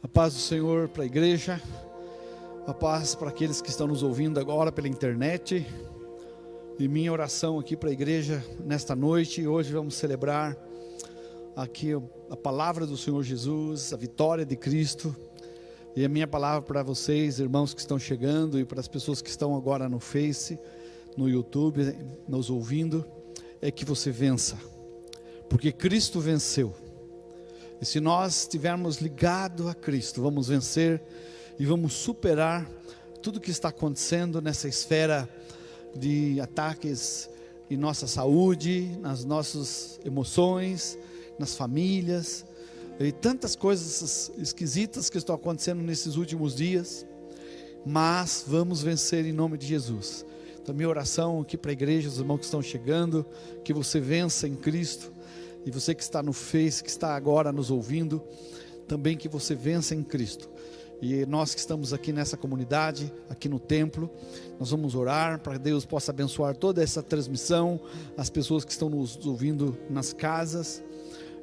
A paz do Senhor para a igreja, a paz para aqueles que estão nos ouvindo agora pela internet. E minha oração aqui para a igreja nesta noite. Hoje vamos celebrar aqui a palavra do Senhor Jesus, a vitória de Cristo. E a minha palavra para vocês, irmãos que estão chegando, e para as pessoas que estão agora no Face, no YouTube, nos ouvindo, é que você vença, porque Cristo venceu. E se nós estivermos ligados a Cristo, vamos vencer e vamos superar tudo que está acontecendo nessa esfera de ataques em nossa saúde, nas nossas emoções, nas famílias, e tantas coisas esquisitas que estão acontecendo nesses últimos dias. Mas vamos vencer em nome de Jesus. Então minha oração aqui para a igreja, os irmãos que estão chegando, que você vença em Cristo. E você que está no Face, que está agora nos ouvindo, também que você vença em Cristo. E nós que estamos aqui nessa comunidade, aqui no templo, nós vamos orar para que Deus possa abençoar toda essa transmissão, as pessoas que estão nos ouvindo nas casas.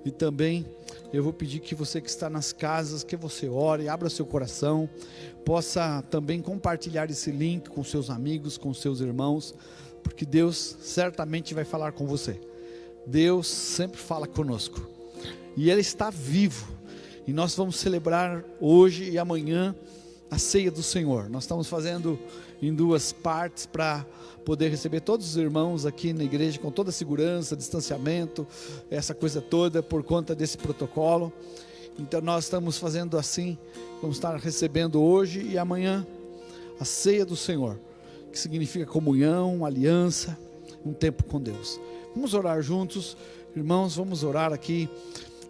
E também eu vou pedir que você que está nas casas, que você ore, abra seu coração, possa também compartilhar esse link com seus amigos, com seus irmãos, porque Deus certamente vai falar com você. Deus sempre fala conosco, e Ele está vivo, e nós vamos celebrar hoje e amanhã a ceia do Senhor. Nós estamos fazendo em duas partes, para poder receber todos os irmãos aqui na igreja, com toda a segurança, distanciamento, essa coisa toda, por conta desse protocolo. Então nós estamos fazendo assim, vamos estar recebendo hoje e amanhã a ceia do Senhor, que significa comunhão, aliança, um tempo com Deus. Vamos orar juntos, irmãos, vamos orar aqui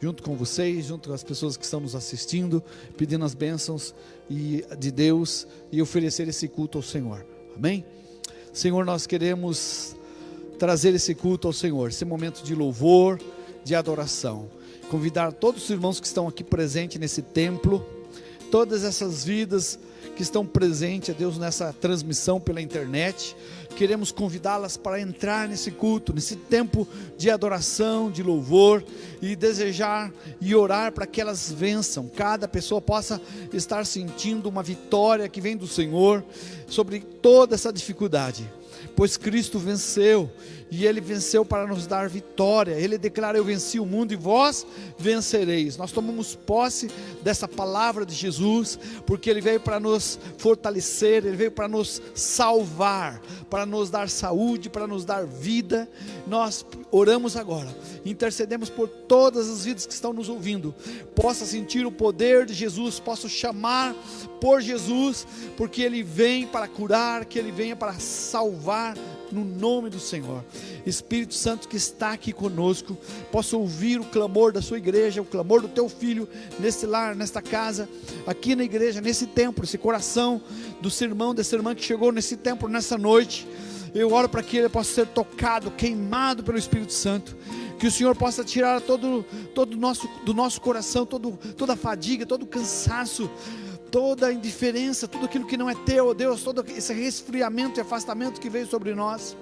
junto com vocês, junto com as pessoas que estão nos assistindo, pedindo as bênçãos de Deus e oferecer esse culto ao Senhor, amém? Senhor, nós queremos trazer esse culto ao Senhor, esse momento de louvor, de adoração, convidar todos os irmãos que estão aqui presentes nesse templo, todas essas vidas que estão presentes, Deus, nessa transmissão pela internet, queremos convidá-las para entrar nesse culto, nesse tempo de adoração, de louvor, e desejar e orar para que elas vençam, cada pessoa possa estar sentindo uma vitória que vem do Senhor, sobre toda essa dificuldade, pois Cristo venceu, e Ele venceu para nos dar vitória. Ele declara: eu venci o mundo e vós vencereis. Nós tomamos posse dessa palavra de Jesus, porque Ele veio para nos fortalecer, Ele veio para nos salvar, para nos dar saúde, para nos dar vida. Nós oramos agora, intercedemos por todas as vidas que estão nos ouvindo, possa sentir o poder de Jesus, possa chamar por Jesus, porque Ele vem para curar, que Ele venha para salvar, no nome do Senhor. Espírito Santo que está aqui conosco, possa ouvir o clamor da sua igreja, o clamor do teu filho, nesse lar, nesta casa, aqui na igreja, nesse templo, esse coração do seu irmão, dessa irmã que chegou nesse templo, nessa noite. Eu oro para que ele possa ser tocado, queimado pelo Espírito Santo, que o Senhor possa tirar do nosso coração, toda a fadiga, todo o cansaço, toda a indiferença, tudo aquilo que não é teu, ó Deus, todo esse resfriamento e afastamento que veio sobre nós,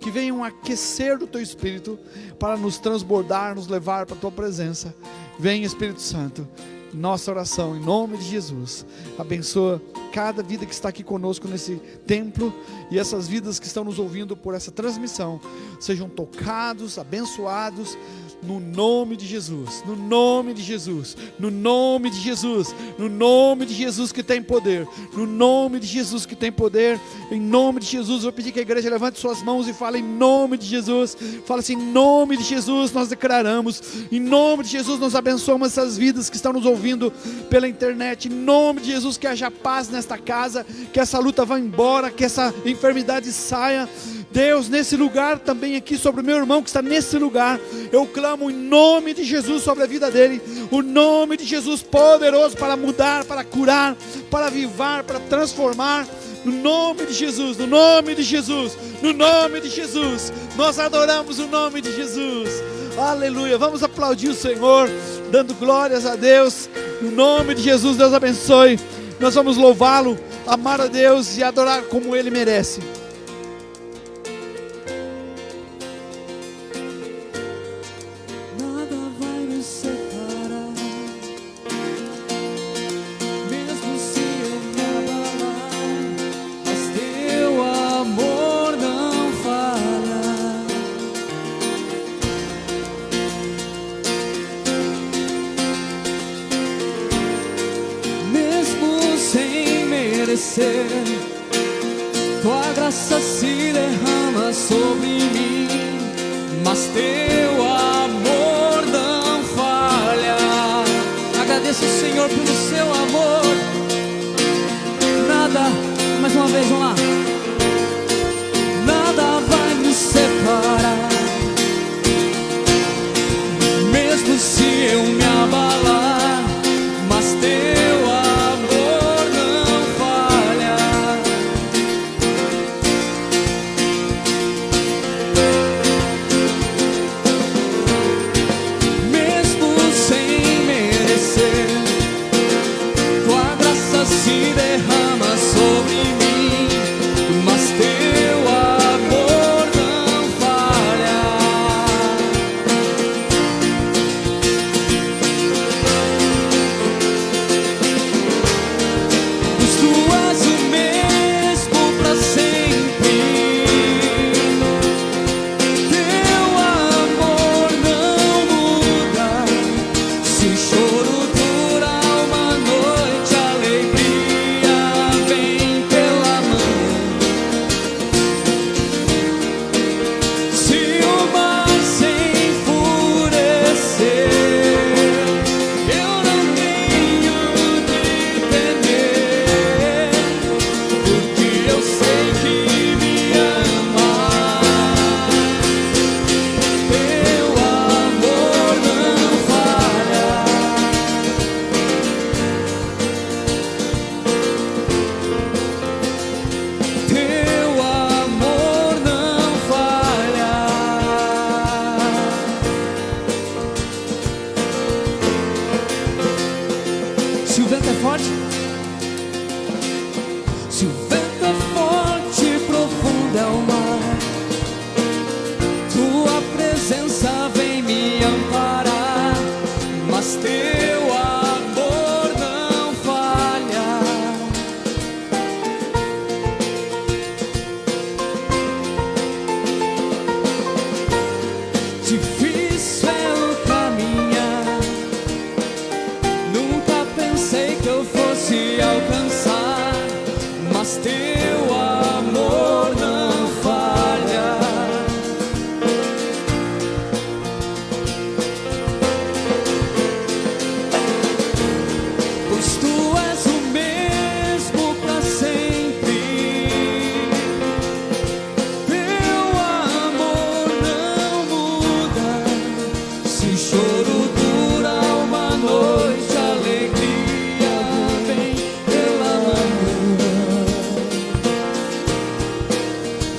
que venha um aquecer do teu Espírito, para nos transbordar, nos levar para a tua presença. Vem, Espírito Santo, nossa oração em nome de Jesus, abençoa cada vida que está aqui conosco nesse templo, e essas vidas que estão nos ouvindo por essa transmissão, sejam tocados, abençoados, no nome de Jesus, no nome de Jesus, no nome de Jesus, no nome de Jesus que tem poder, no nome de Jesus que tem poder, em nome de Jesus. Eu vou pedir que a igreja levante suas mãos e fale em nome de Jesus, fala assim: em nome de Jesus nós declaramos, em nome de Jesus nós abençoamos essas vidas que estão nos ouvindo pela internet, em nome de Jesus que haja paz nesta casa, que essa luta vá embora, que essa enfermidade saia, Deus, nesse lugar também aqui, sobre o meu irmão que está nesse lugar, eu clamo em nome de Jesus sobre a vida dele, o nome de Jesus poderoso para mudar, para curar, para avivar, para transformar, no nome de Jesus, no nome de Jesus, no nome de Jesus, nós adoramos o nome de Jesus, aleluia. Vamos aplaudir o Senhor, dando glórias a Deus, no nome de Jesus. Deus abençoe, nós vamos louvá-lo, amar a Deus e adorar como Ele merece. merecer. Tua graça se derrama sobre mim, mas teu amor não falha. Agradeço ao Senhor pelo seu amor. Nada, mais uma vez, vamos lá. Nada vai nos separar, mesmo se eu me abalar, mas teu amor não falha. Mesmo sem merecer, tua graça se derrama sobre mim, mas teu amor não falha. Pois tu és o mesmo pra sempre, teu amor não muda. Se o choro dura uma noite, a alegria vem pela manhã. Se o mar se enfurecer, eu não tenho de temer, porque eu sei que me ama. Teu amor não falha. Teu amor não falha. Se o vento é forte, se o vento é forte, profundo é o mar, tua presença vem me amparar, mas teu amor não falha. Difícil é o caminhar, nunca pensei que eu fosse alcançar, mas teu amor não falha. Pois tu és o mesmo pra sempre, teu amor não muda. Se o choro dura uma noite, a alegria vem pela manhã.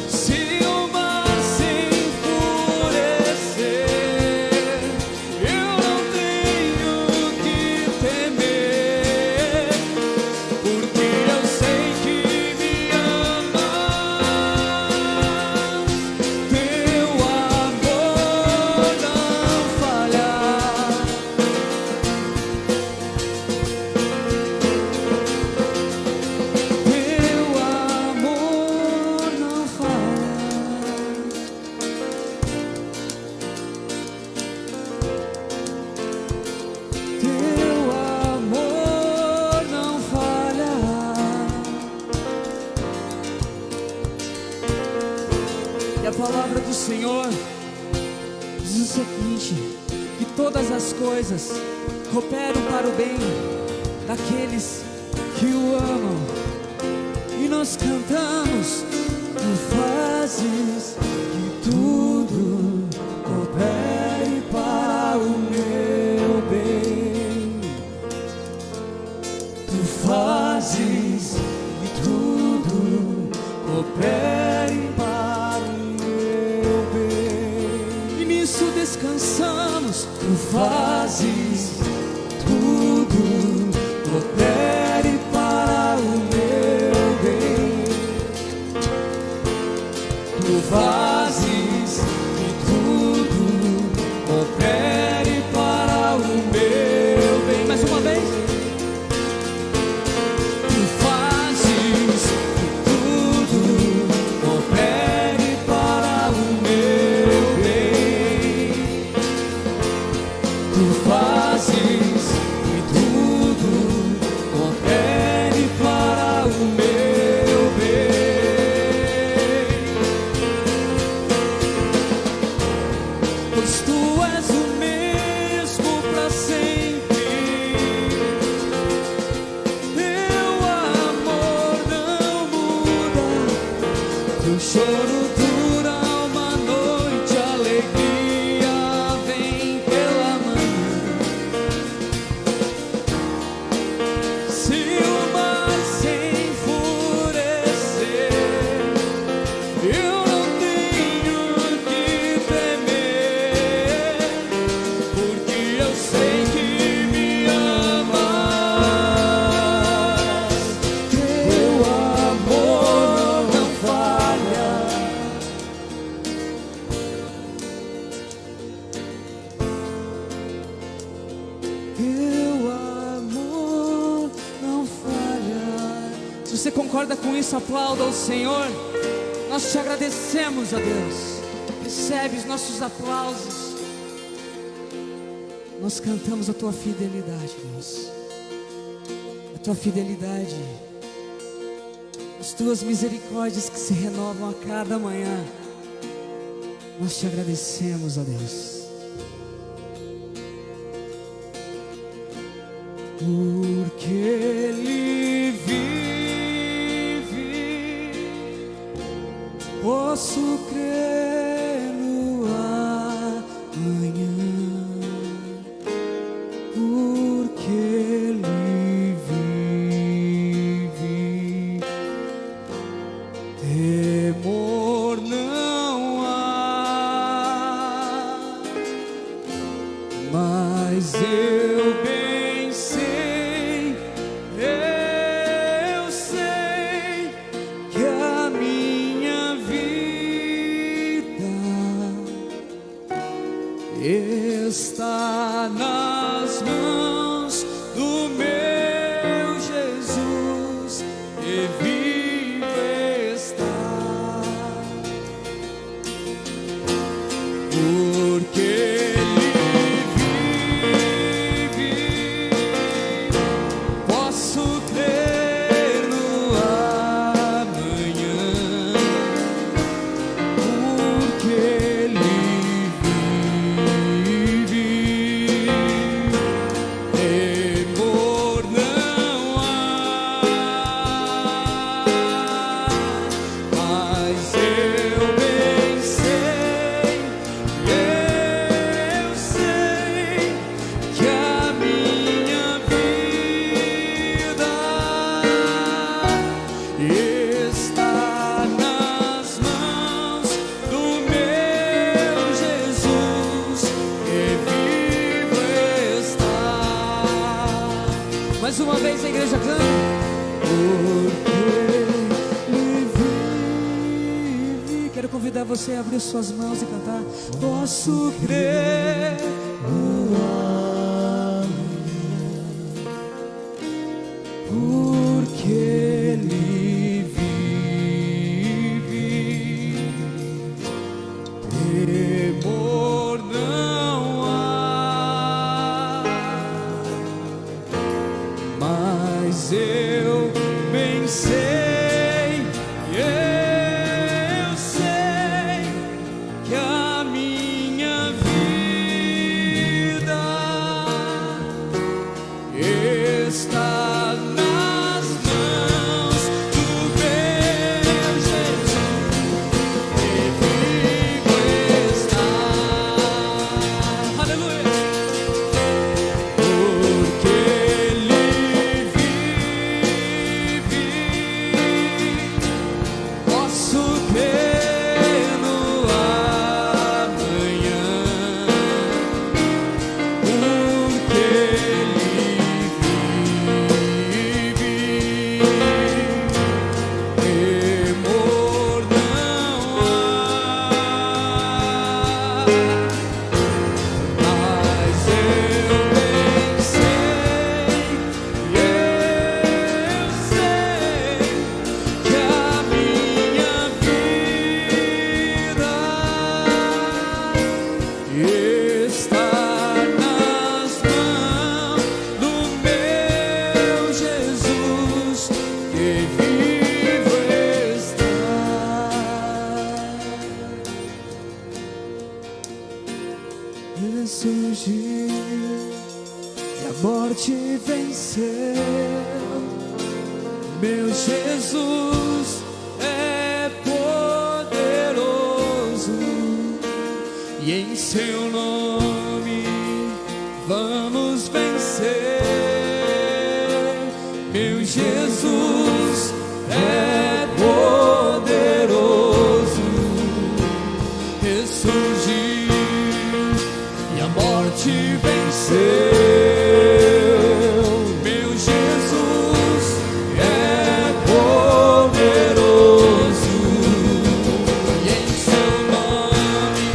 Se o mar se enfurecer, eu não tenho que temer, porque eu sei que me amas. Teu amor não falha. Teu amor não falha. Teu amor não falha. E a palavra do Senhor diz o seguinte: que todas as coisas cooperam para o bem daqueles que o amam. E nós cantamos: tu fazes que tudo coopere para o meu bem. Tu fazes que tudo coopere para o meu bem. E nisso descansamos. Tu fazes tudo coopere para o meu bem. Tu fazes que tudo coopere para o meu bem. Mais uma vez. Tu fazes que tudo coopere para o meu bem. Tu fazes que tudo coopere para o meu Teu amor não falha. Se você concorda com isso, aplauda ao Senhor. Nós te agradecemos, ó Deus. Recebe os nossos aplausos. Nós cantamos a tua fidelidade, Deus. A tua fidelidade, as tuas misericórdias que se renovam a cada manhã. Nós te agradecemos, ó Deus. Porque Ele vive, posso crer no amanhã. Porque Ele vive, temor não há, mas eu bem sei, eu sei que a minha vida está nas mãos do meu Jesus, e vivo está, porque Ele vive, posso crer no amanhã, porque Ele temor não há, mas eu bem sei, eu sei que a minha vida está nas mãos do meu Jesus, e vivo está. Mais uma vez a igreja canta. Porque Ele vive. Quero convidar você a abrir suas mãos e cantar. Posso crer no amanhã, porque Ele vive, temor não há, mas eu bem sei, eu sei que a minha vida está nas mãos do meu Jesus, e vivo está. Aleluia! Porque Ele vive, posso crer no amanhã, porque Ele vive, temor não há, mas eu bem sei, eu sei que a minha vida está nas mãos do meu Jesus, que vivo está. Ressurgiu e a morte venceu. Meu Jesus é poderoso, e em seu nome vamos vencer. Meu Jesus é poderoso, ressurgiu e a morte venceu. Meu Jesus é poderoso, e em seu nome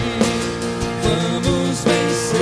vamos vencer.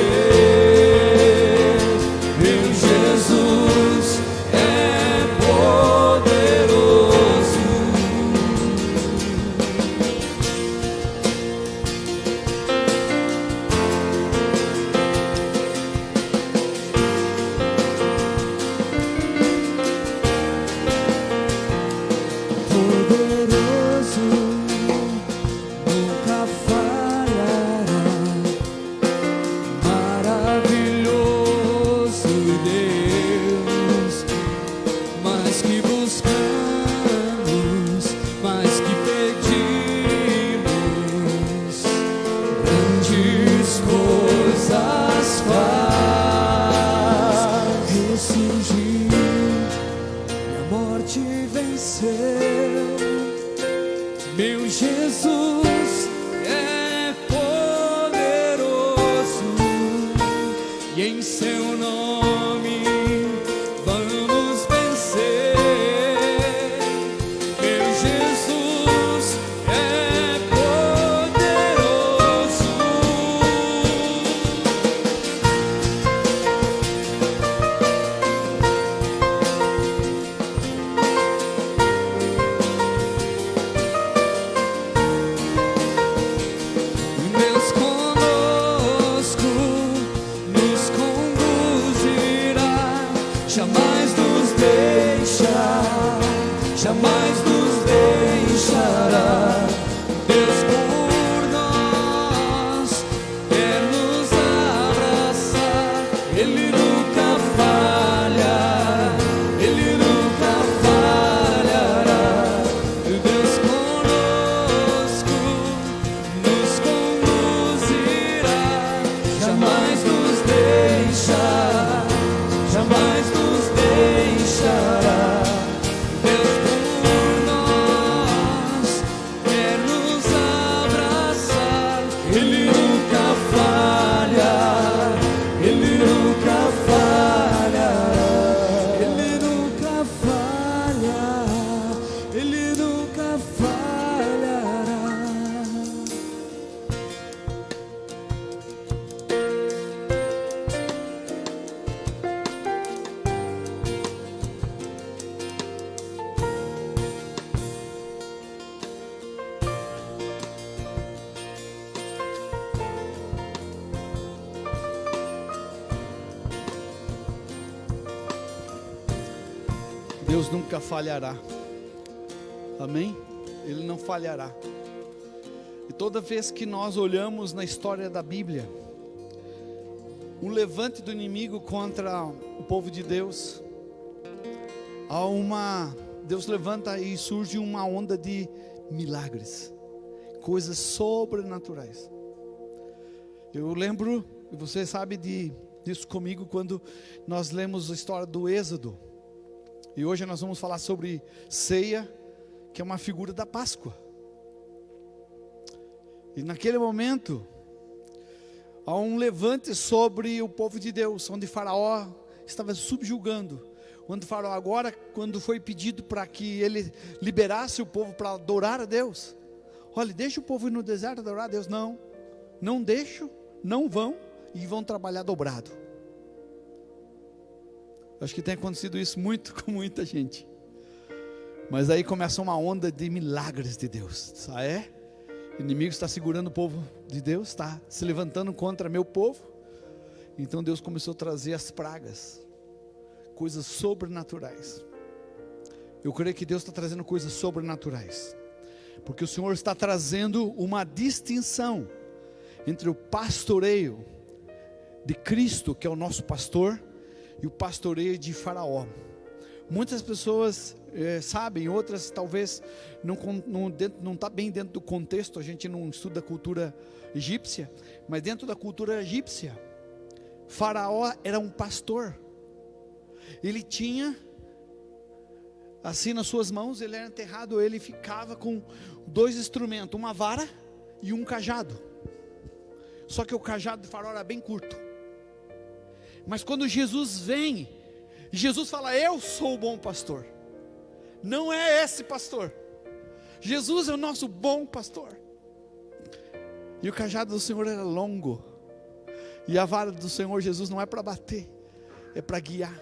Deus nunca falhará. Amém? Ele não falhará. E toda vez que nós olhamos na história da Bíblia, um levante do inimigo contra o povo de Deus, Deus levanta e surge uma onda de milagres, coisas sobrenaturais. Eu lembro, e você sabe disso comigo, quando nós lemos a história do Êxodo. E hoje nós vamos falar sobre ceia, que é uma figura da Páscoa. E naquele momento, há um levante sobre o povo de Deus, onde Faraó estava subjugando. Onde Faraó agora, quando foi pedido para que ele liberasse o povo para adorar a Deus. Olha, deixa o povo ir no deserto adorar a Deus. Não, não deixo, não vão e vão trabalhar dobrado. Acho que tem acontecido isso muito com muita gente. Mas aí começa uma onda de milagres de Deus. O inimigo está segurando o povo de Deus, está se levantando contra meu povo. Então Deus começou a trazer as pragas, coisas sobrenaturais. Eu creio que Deus está trazendo coisas sobrenaturais, porque o Senhor está trazendo uma distinção entre o pastoreio de Cristo, que é o nosso pastor, e o pastoreio de Faraó. Muitas pessoas sabem, outras talvez não está bem dentro do contexto. A gente não estuda a cultura egípcia, mas dentro da cultura egípcia, Faraó era um pastor. Ele tinha assim nas suas mãos, ele era enterrado, ele ficava com dois instrumentos, uma vara e um cajado. Só que o cajado de Faraó era bem curto. Mas quando Jesus vem, Jesus fala: eu sou o bom pastor. Não é esse pastor. Jesus é o nosso bom pastor. E o cajado do Senhor era longo. E a vara do Senhor Jesus não é para bater, é para guiar.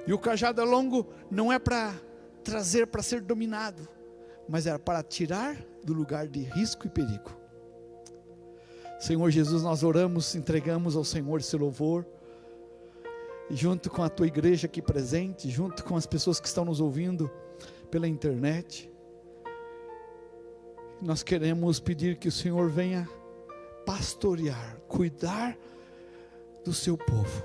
E o cajado é longo, não é para trazer para ser dominado, mas era para tirar do lugar de risco e perigo. Senhor Jesus, nós oramos, entregamos ao Senhor esse louvor. E junto com a tua igreja aqui presente, junto com as pessoas que estão nos ouvindo pela internet, nós queremos pedir que o Senhor venha pastorear, cuidar do seu povo.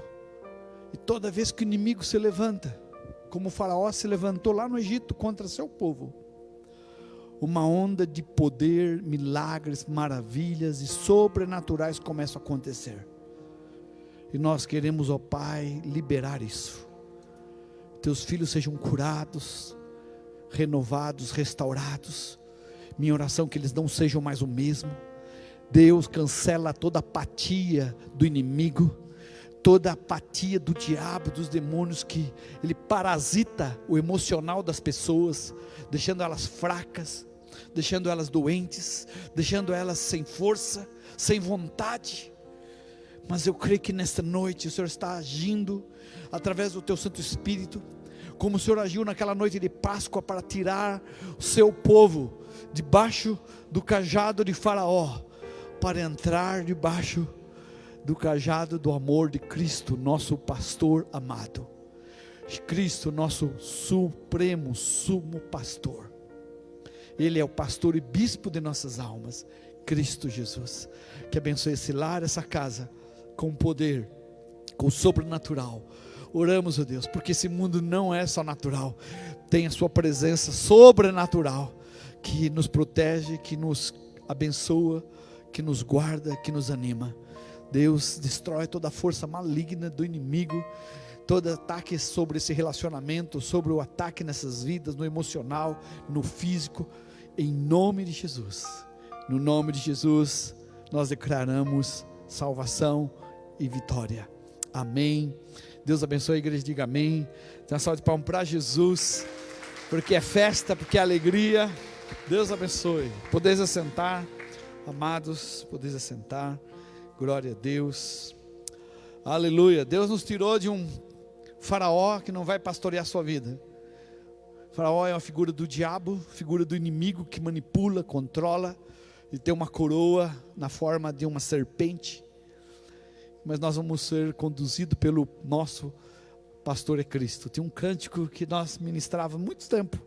E toda vez que o inimigo se levanta, como o Faraó se levantou lá no Egito contra seu povo, uma onda de poder, milagres, maravilhas e sobrenaturais começam a acontecer. E nós queremos, ó Pai, liberar isso. Teus filhos sejam curados, renovados, restaurados. Minha oração é que eles não sejam mais o mesmo. Deus, cancela toda apatia do inimigo, toda apatia do diabo, dos demônios, que ele parasita o emocional das pessoas, deixando elas fracas, deixando elas doentes, deixando elas sem força, sem vontade. Mas eu creio que nesta noite o Senhor está agindo através do teu Santo Espírito, como o Senhor agiu naquela noite de Páscoa para tirar o seu povo debaixo do cajado de Faraó, para entrar debaixo do cajado do amor de Cristo, nosso pastor amado. Cristo, nosso supremo, sumo pastor. Ele é o pastor e bispo de nossas almas, Cristo Jesus. Que abençoe esse lar, essa casa, com poder, com o sobrenatural. Oramos, ó Deus, porque esse mundo não é só natural, tem a sua presença sobrenatural, que nos protege, que nos abençoa, que nos guarda, que nos anima. Deus, destrói toda a força maligna do inimigo, todo ataque sobre esse relacionamento, sobre o ataque nessas vidas, no emocional, no físico, em nome de Jesus. No nome de Jesus, nós declaramos salvação e vitória. Amém. Deus abençoe a igreja, diga amém. Dá uma salva de palmas para Jesus, porque é festa, porque é alegria. Deus abençoe. Podeis assentar, amados, podeis assentar. Glória a Deus. Aleluia. Deus nos tirou de um faraó que não vai pastorear a sua vida. Faraó é uma figura do diabo, figura do inimigo que manipula, controla, e tem uma coroa na forma de uma serpente. Mas nós vamos ser conduzidos pelo nosso pastor é Cristo. Tem um cântico que nós ministrávamos há muito tempo.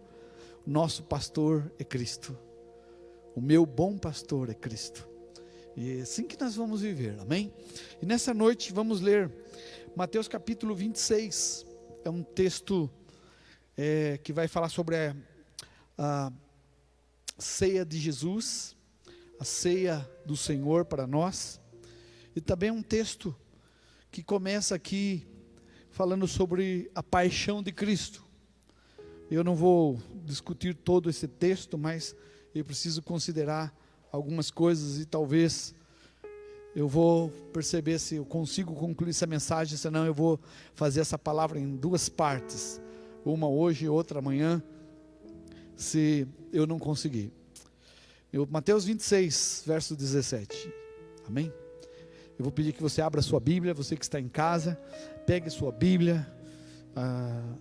Nosso pastor é Cristo. O meu bom pastor é Cristo. E é assim que nós vamos viver, amém? E nessa noite vamos ler Mateus capítulo 26. É um texto que vai falar sobre a ceia de Jesus, a ceia do Senhor para nós. E também é um texto que começa aqui falando sobre a paixão de Cristo. Eu não vou discutir todo esse texto, mas eu preciso considerar algumas coisas e talvez eu vou perceber se eu consigo concluir essa mensagem, senão eu vou fazer essa palavra em duas partes, uma hoje e outra amanhã, se eu não conseguir. Mateus 26, verso 17, amém? Eu vou pedir que você abra a sua Bíblia, você que está em casa, pegue a sua Bíblia,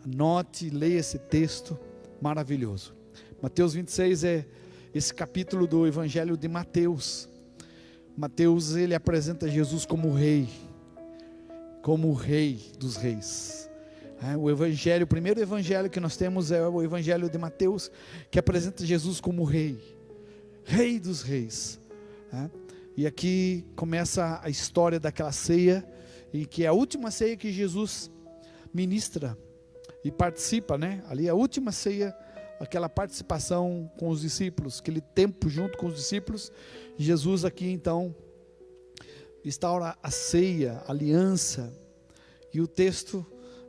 anote, leia esse texto maravilhoso. Mateus 26 é esse capítulo do Evangelho de Mateus. Mateus, ele apresenta Jesus como o rei dos reis. O primeiro evangelho que nós temos é o Evangelho de Mateus, que apresenta Jesus como rei dos reis. E aqui começa a história daquela ceia, e que é a última ceia que Jesus ministra e participa, ali a última ceia, aquela participação com os discípulos, aquele tempo junto com os discípulos. Jesus aqui então instaura a ceia, a aliança, e o texto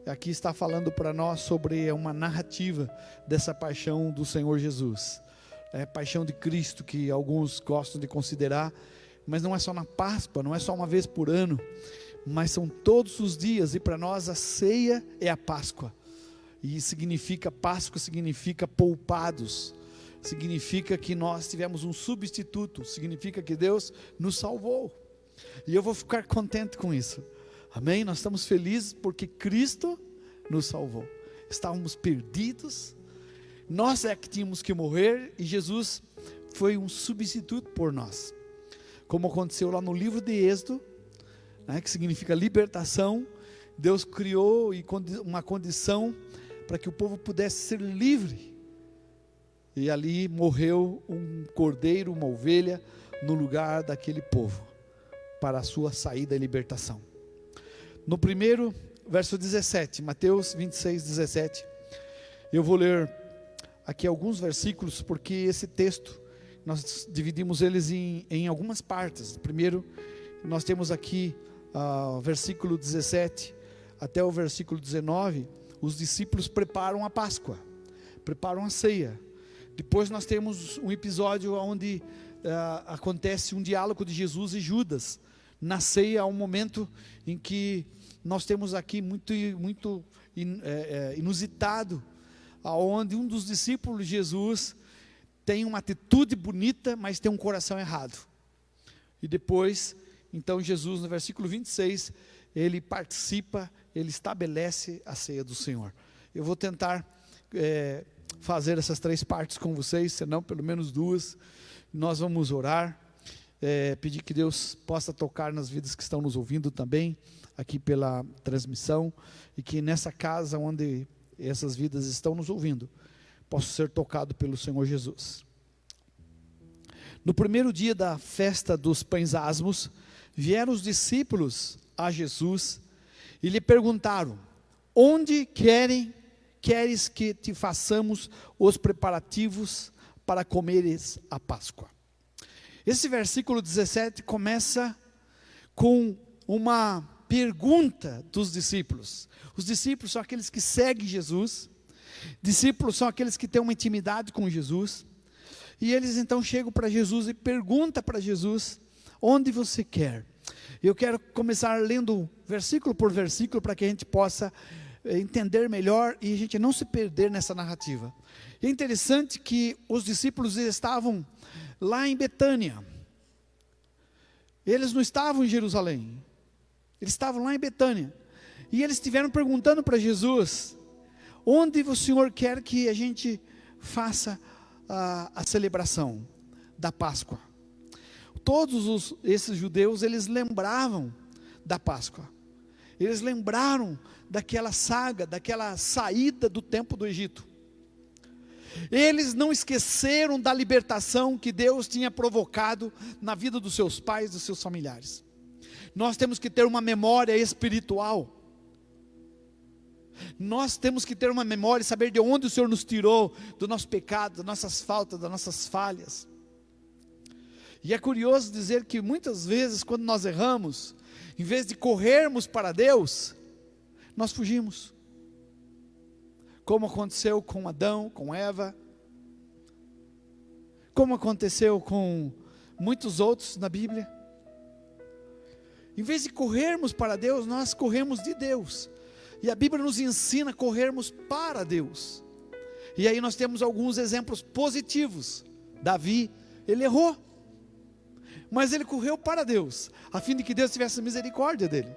aqui está falando para nós sobre uma narrativa dessa paixão do Senhor Jesus, paixão de Cristo, que alguns gostam de considerar, mas não é só na Páscoa, não é só uma vez por ano, mas são todos os dias, e para nós a ceia é a Páscoa, e Páscoa significa poupados, significa que nós tivemos um substituto, significa que Deus nos salvou, e eu vou ficar contente com isso, amém? Nós estamos felizes porque Cristo nos salvou. Estávamos perdidos, nós é que tínhamos que morrer, e Jesus foi um substituto por nós, como aconteceu lá no livro de Êxodo, que significa libertação. Deus criou uma condição para que o povo pudesse ser livre, e ali morreu um cordeiro, uma ovelha, no lugar daquele povo, para a sua saída e libertação. No primeiro verso 17, Mateus 26, 17, eu vou ler aqui alguns versículos, porque esse texto, nós dividimos eles em algumas partes. Primeiro, nós temos aqui versículo 17 até o versículo 19, os discípulos preparam a Páscoa, preparam a ceia. Depois nós temos um episódio onde acontece um diálogo de Jesus e Judas. Na ceia há um momento em que nós temos aqui muito inusitado, onde um dos discípulos de Jesus tem uma atitude bonita, mas tem um coração errado. E depois, então Jesus, no versículo 26, ele participa, ele estabelece a ceia do Senhor. Eu vou tentar fazer essas três partes com vocês, senão pelo menos duas. Nós vamos orar, pedir que Deus possa tocar nas vidas que estão nos ouvindo também, aqui pela transmissão, e que nessa casa onde essas vidas estão nos ouvindo, posso ser tocado pelo Senhor Jesus. No primeiro dia da festa dos pães asmos, vieram os discípulos a Jesus e lhe perguntaram: onde queres que te façamos os preparativos para comeres a Páscoa? Esse versículo 17 começa com uma pergunta dos discípulos. Os discípulos são aqueles que seguem Jesus, discípulos são aqueles que têm uma intimidade com Jesus, e eles então chegam para Jesus e perguntam para Jesus: onde você quer? Eu quero começar lendo versículo por versículo, para que a gente possa entender melhor e a gente não se perder nessa narrativa. É interessante que os discípulos estavam lá em Betânia, eles não estavam em Jerusalém, eles estavam lá em Betânia, e eles estiveram perguntando para Jesus: onde o Senhor quer que a gente faça a celebração da Páscoa? Todos esses judeus, eles lembravam da Páscoa, Eles lembraram daquela saga, daquela saída do tempo do Egito. Eles não esqueceram da libertação que Deus tinha provocado na vida dos seus pais, dos seus familiares. Nós temos que ter uma memória espiritual. Nós temos que ter uma memória e saber de onde o Senhor nos tirou, do nosso pecado, das nossas faltas, das nossas falhas. E é curioso dizer que muitas vezes quando nós erramos, em vez de corrermos para Deus, nós fugimos. Como aconteceu com Adão, com Eva, como aconteceu com muitos outros na Bíblia. Em vez de corrermos para Deus, nós corremos de Deus. E a Bíblia nos ensina a corrermos para Deus. E aí nós temos alguns exemplos positivos. Davi, ele errou, mas ele correu para Deus, a fim de que Deus tivesse misericórdia dele.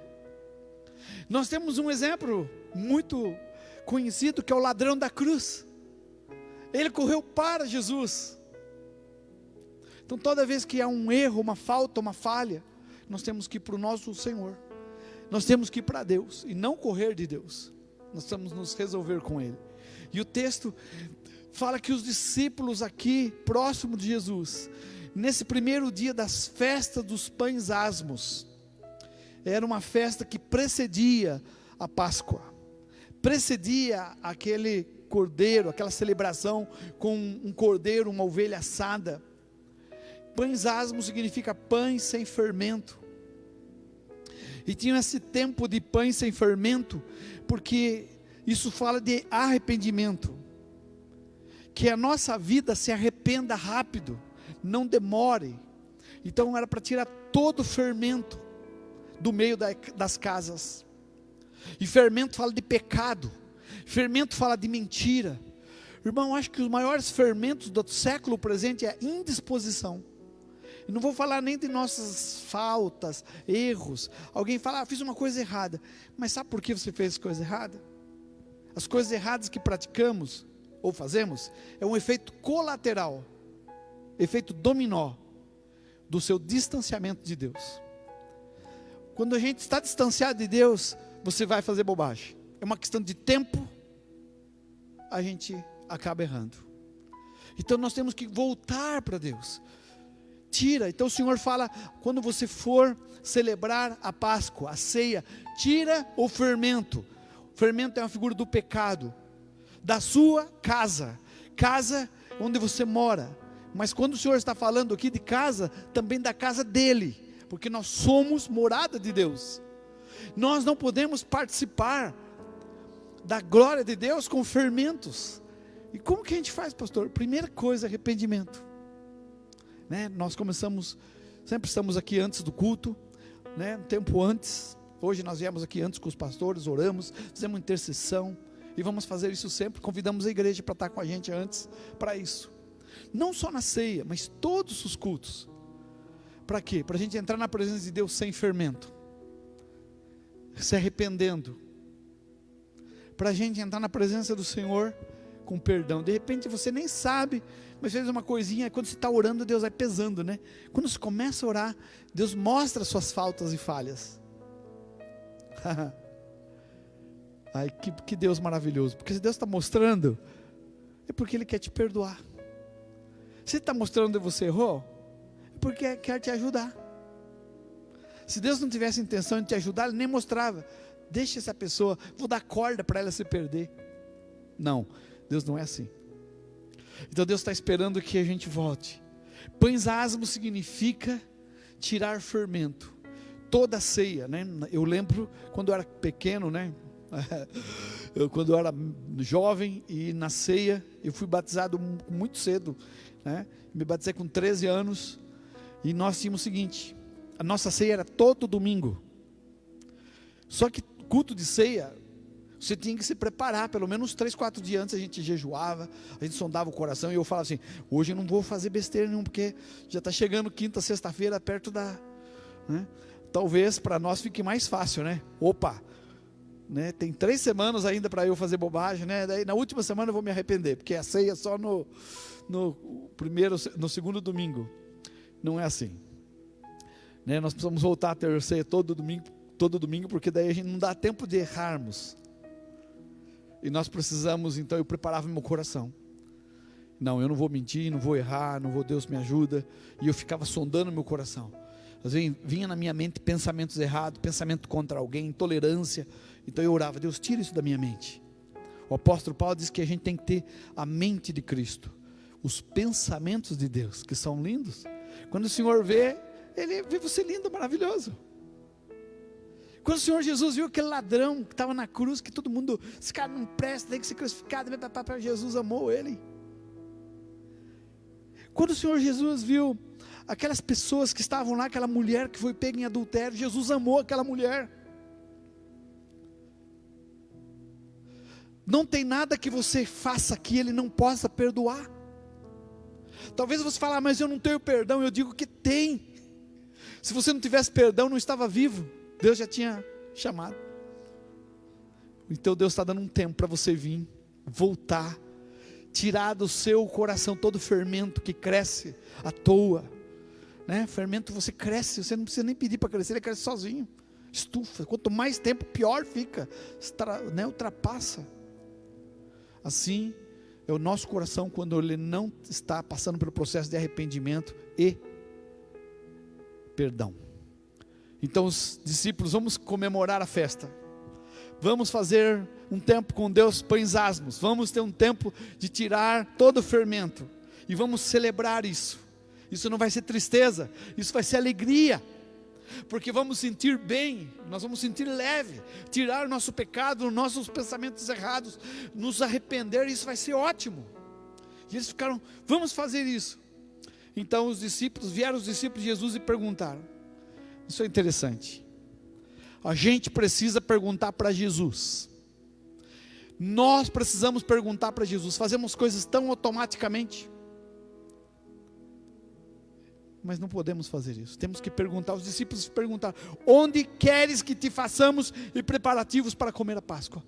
Nós temos um exemplo muito conhecido, que é o ladrão da cruz. Ele correu para Jesus. Então toda vez que há um erro, uma falta, uma falha, nós temos que ir para o nosso Senhor. Nós temos que ir para Deus e não correr de Deus. Nós temos que nos resolver com Ele. E o texto fala que os discípulos aqui, próximo de Jesus, nesse primeiro dia das festas dos pães asmos, era uma festa que precedia a Páscoa, precedia aquele cordeiro, aquela celebração com um cordeiro, uma ovelha assada. Pães asmos significa pães sem fermento. E tinha esse tempo de pães sem fermento, porque isso fala de arrependimento. Que a nossa vida se arrependa rápido, não demore. Então era para tirar todo o fermento do meio das casas. E fermento fala de pecado, fermento fala de mentira. Irmão, acho que os maiores fermentos do século presente é a indisposição. E não vou falar nem de nossas faltas, erros. Alguém fala, fiz uma coisa errada. Mas sabe por que você fez coisa errada? As coisas erradas que praticamos ou fazemos é um efeito colateral, efeito dominó do seu distanciamento de Deus. Quando a gente está distanciado de Deus, você vai fazer bobagem. É uma questão de tempo, a gente acaba errando. Então nós temos que voltar para Deus. Tira, então o Senhor fala, quando você for celebrar a Páscoa, a ceia, tira o fermento. O fermento é uma figura do pecado, da sua casa, casa onde você mora. Mas quando o Senhor está falando aqui de casa, também da casa dele, porque nós somos morada de Deus. Nós não podemos participar da glória de Deus com fermentos. E como que a gente faz, pastor? Primeira coisa, arrependimento. Nós começamos, sempre estamos aqui antes do culto, um tempo antes. Hoje nós viemos aqui antes com os pastores, oramos, fizemos uma intercessão, e vamos fazer isso sempre. Convidamos a igreja para estar com a gente antes, para isso, não só na ceia, mas todos os cultos. Para quê? Para a gente entrar na presença de Deus sem fermento, se arrependendo, para a gente entrar na presença do Senhor com perdão. De repente você nem sabe, mas fez uma coisinha. Quando você está orando, Deus vai pesando, Quando você começa a orar, Deus mostra as suas faltas e falhas. Ai, que Deus maravilhoso. Porque se Deus está mostrando, é porque Ele quer te perdoar. Se Ele está mostrando que você errou, é porque quer te ajudar. Se Deus não tivesse intenção de te ajudar, Ele nem mostrava. Deixa essa pessoa, vou dar corda para ela se perder. Não, Deus não é assim. Então Deus está esperando que a gente volte. Pães asmos significa tirar fermento. Toda a ceia, Eu lembro quando eu era pequeno, quando eu era jovem, e na ceia eu fui batizado muito cedo, Me batizei com 13 anos. E nós tínhamos o seguinte: a nossa ceia era todo domingo. Só que culto de ceia, você tinha que se preparar, pelo menos 3, 4 dias antes. A gente jejuava, a gente sondava o coração, e eu falava assim, hoje eu não vou fazer besteira nenhuma, porque já está chegando quinta, sexta-feira, perto da, talvez para nós fique mais fácil, opa, tem 3 semanas ainda para eu fazer bobagem, daí na última semana eu vou me arrepender, porque a ceia é só no segundo domingo. Não é assim, nós precisamos voltar a ter ceia todo domingo, todo domingo, porque daí a gente não dá tempo de errarmos. E nós precisamos, então eu preparava meu coração. Não, eu não vou mentir, não vou errar, não vou, Deus me ajuda. E eu ficava sondando meu coração. Às vezes vinha na minha mente pensamentos errados, pensamento contra alguém, intolerância. Então eu orava, Deus, tira isso da minha mente. O apóstolo Paulo diz que a gente tem que ter a mente de Cristo, os pensamentos de Deus, que são lindos. Quando o Senhor vê, Ele vê você lindo, maravilhoso. Quando o Senhor Jesus viu aquele ladrão que estava na cruz, que todo mundo, esse cara não presta, tem que ser crucificado, Jesus amou ele. Quando o Senhor Jesus viu aquelas pessoas que estavam lá, aquela mulher que foi pega em adultério, Jesus amou aquela mulher. Não tem nada que você faça que Ele não possa perdoar. Talvez você fale, mas eu não tenho perdão. Eu digo que tem. Se você não tivesse perdão, não estava vivo, Deus já tinha chamado. Então Deus está dando um tempo para você vir, voltar, tirar do seu coração todo fermento que cresce à toa, né? Fermento, você cresce, você não precisa nem pedir para crescer, ele cresce sozinho, estufa, quanto mais tempo pior fica, né? Ultrapassa. Assim é o nosso coração quando ele não está passando pelo processo de arrependimento e perdão. Então os discípulos, vamos comemorar a festa, vamos fazer um tempo com Deus, pães asmos, vamos ter um tempo de tirar todo o fermento, e vamos celebrar isso. Isso não vai ser tristeza, isso vai ser alegria, porque vamos sentir bem, nós vamos sentir leve, tirar o nosso pecado, os nossos pensamentos errados, nos arrepender, isso vai ser ótimo. E eles ficaram, vamos fazer isso. Então vieram os discípulos de Jesus e perguntaram. Isso é interessante. A gente precisa perguntar para Jesus. Nós precisamos perguntar para Jesus. Fazemos coisas tão automaticamente, mas não podemos fazer isso. Temos que perguntar. Os discípulos perguntaram: onde queres que te façamos e preparativos para comer a Páscoa?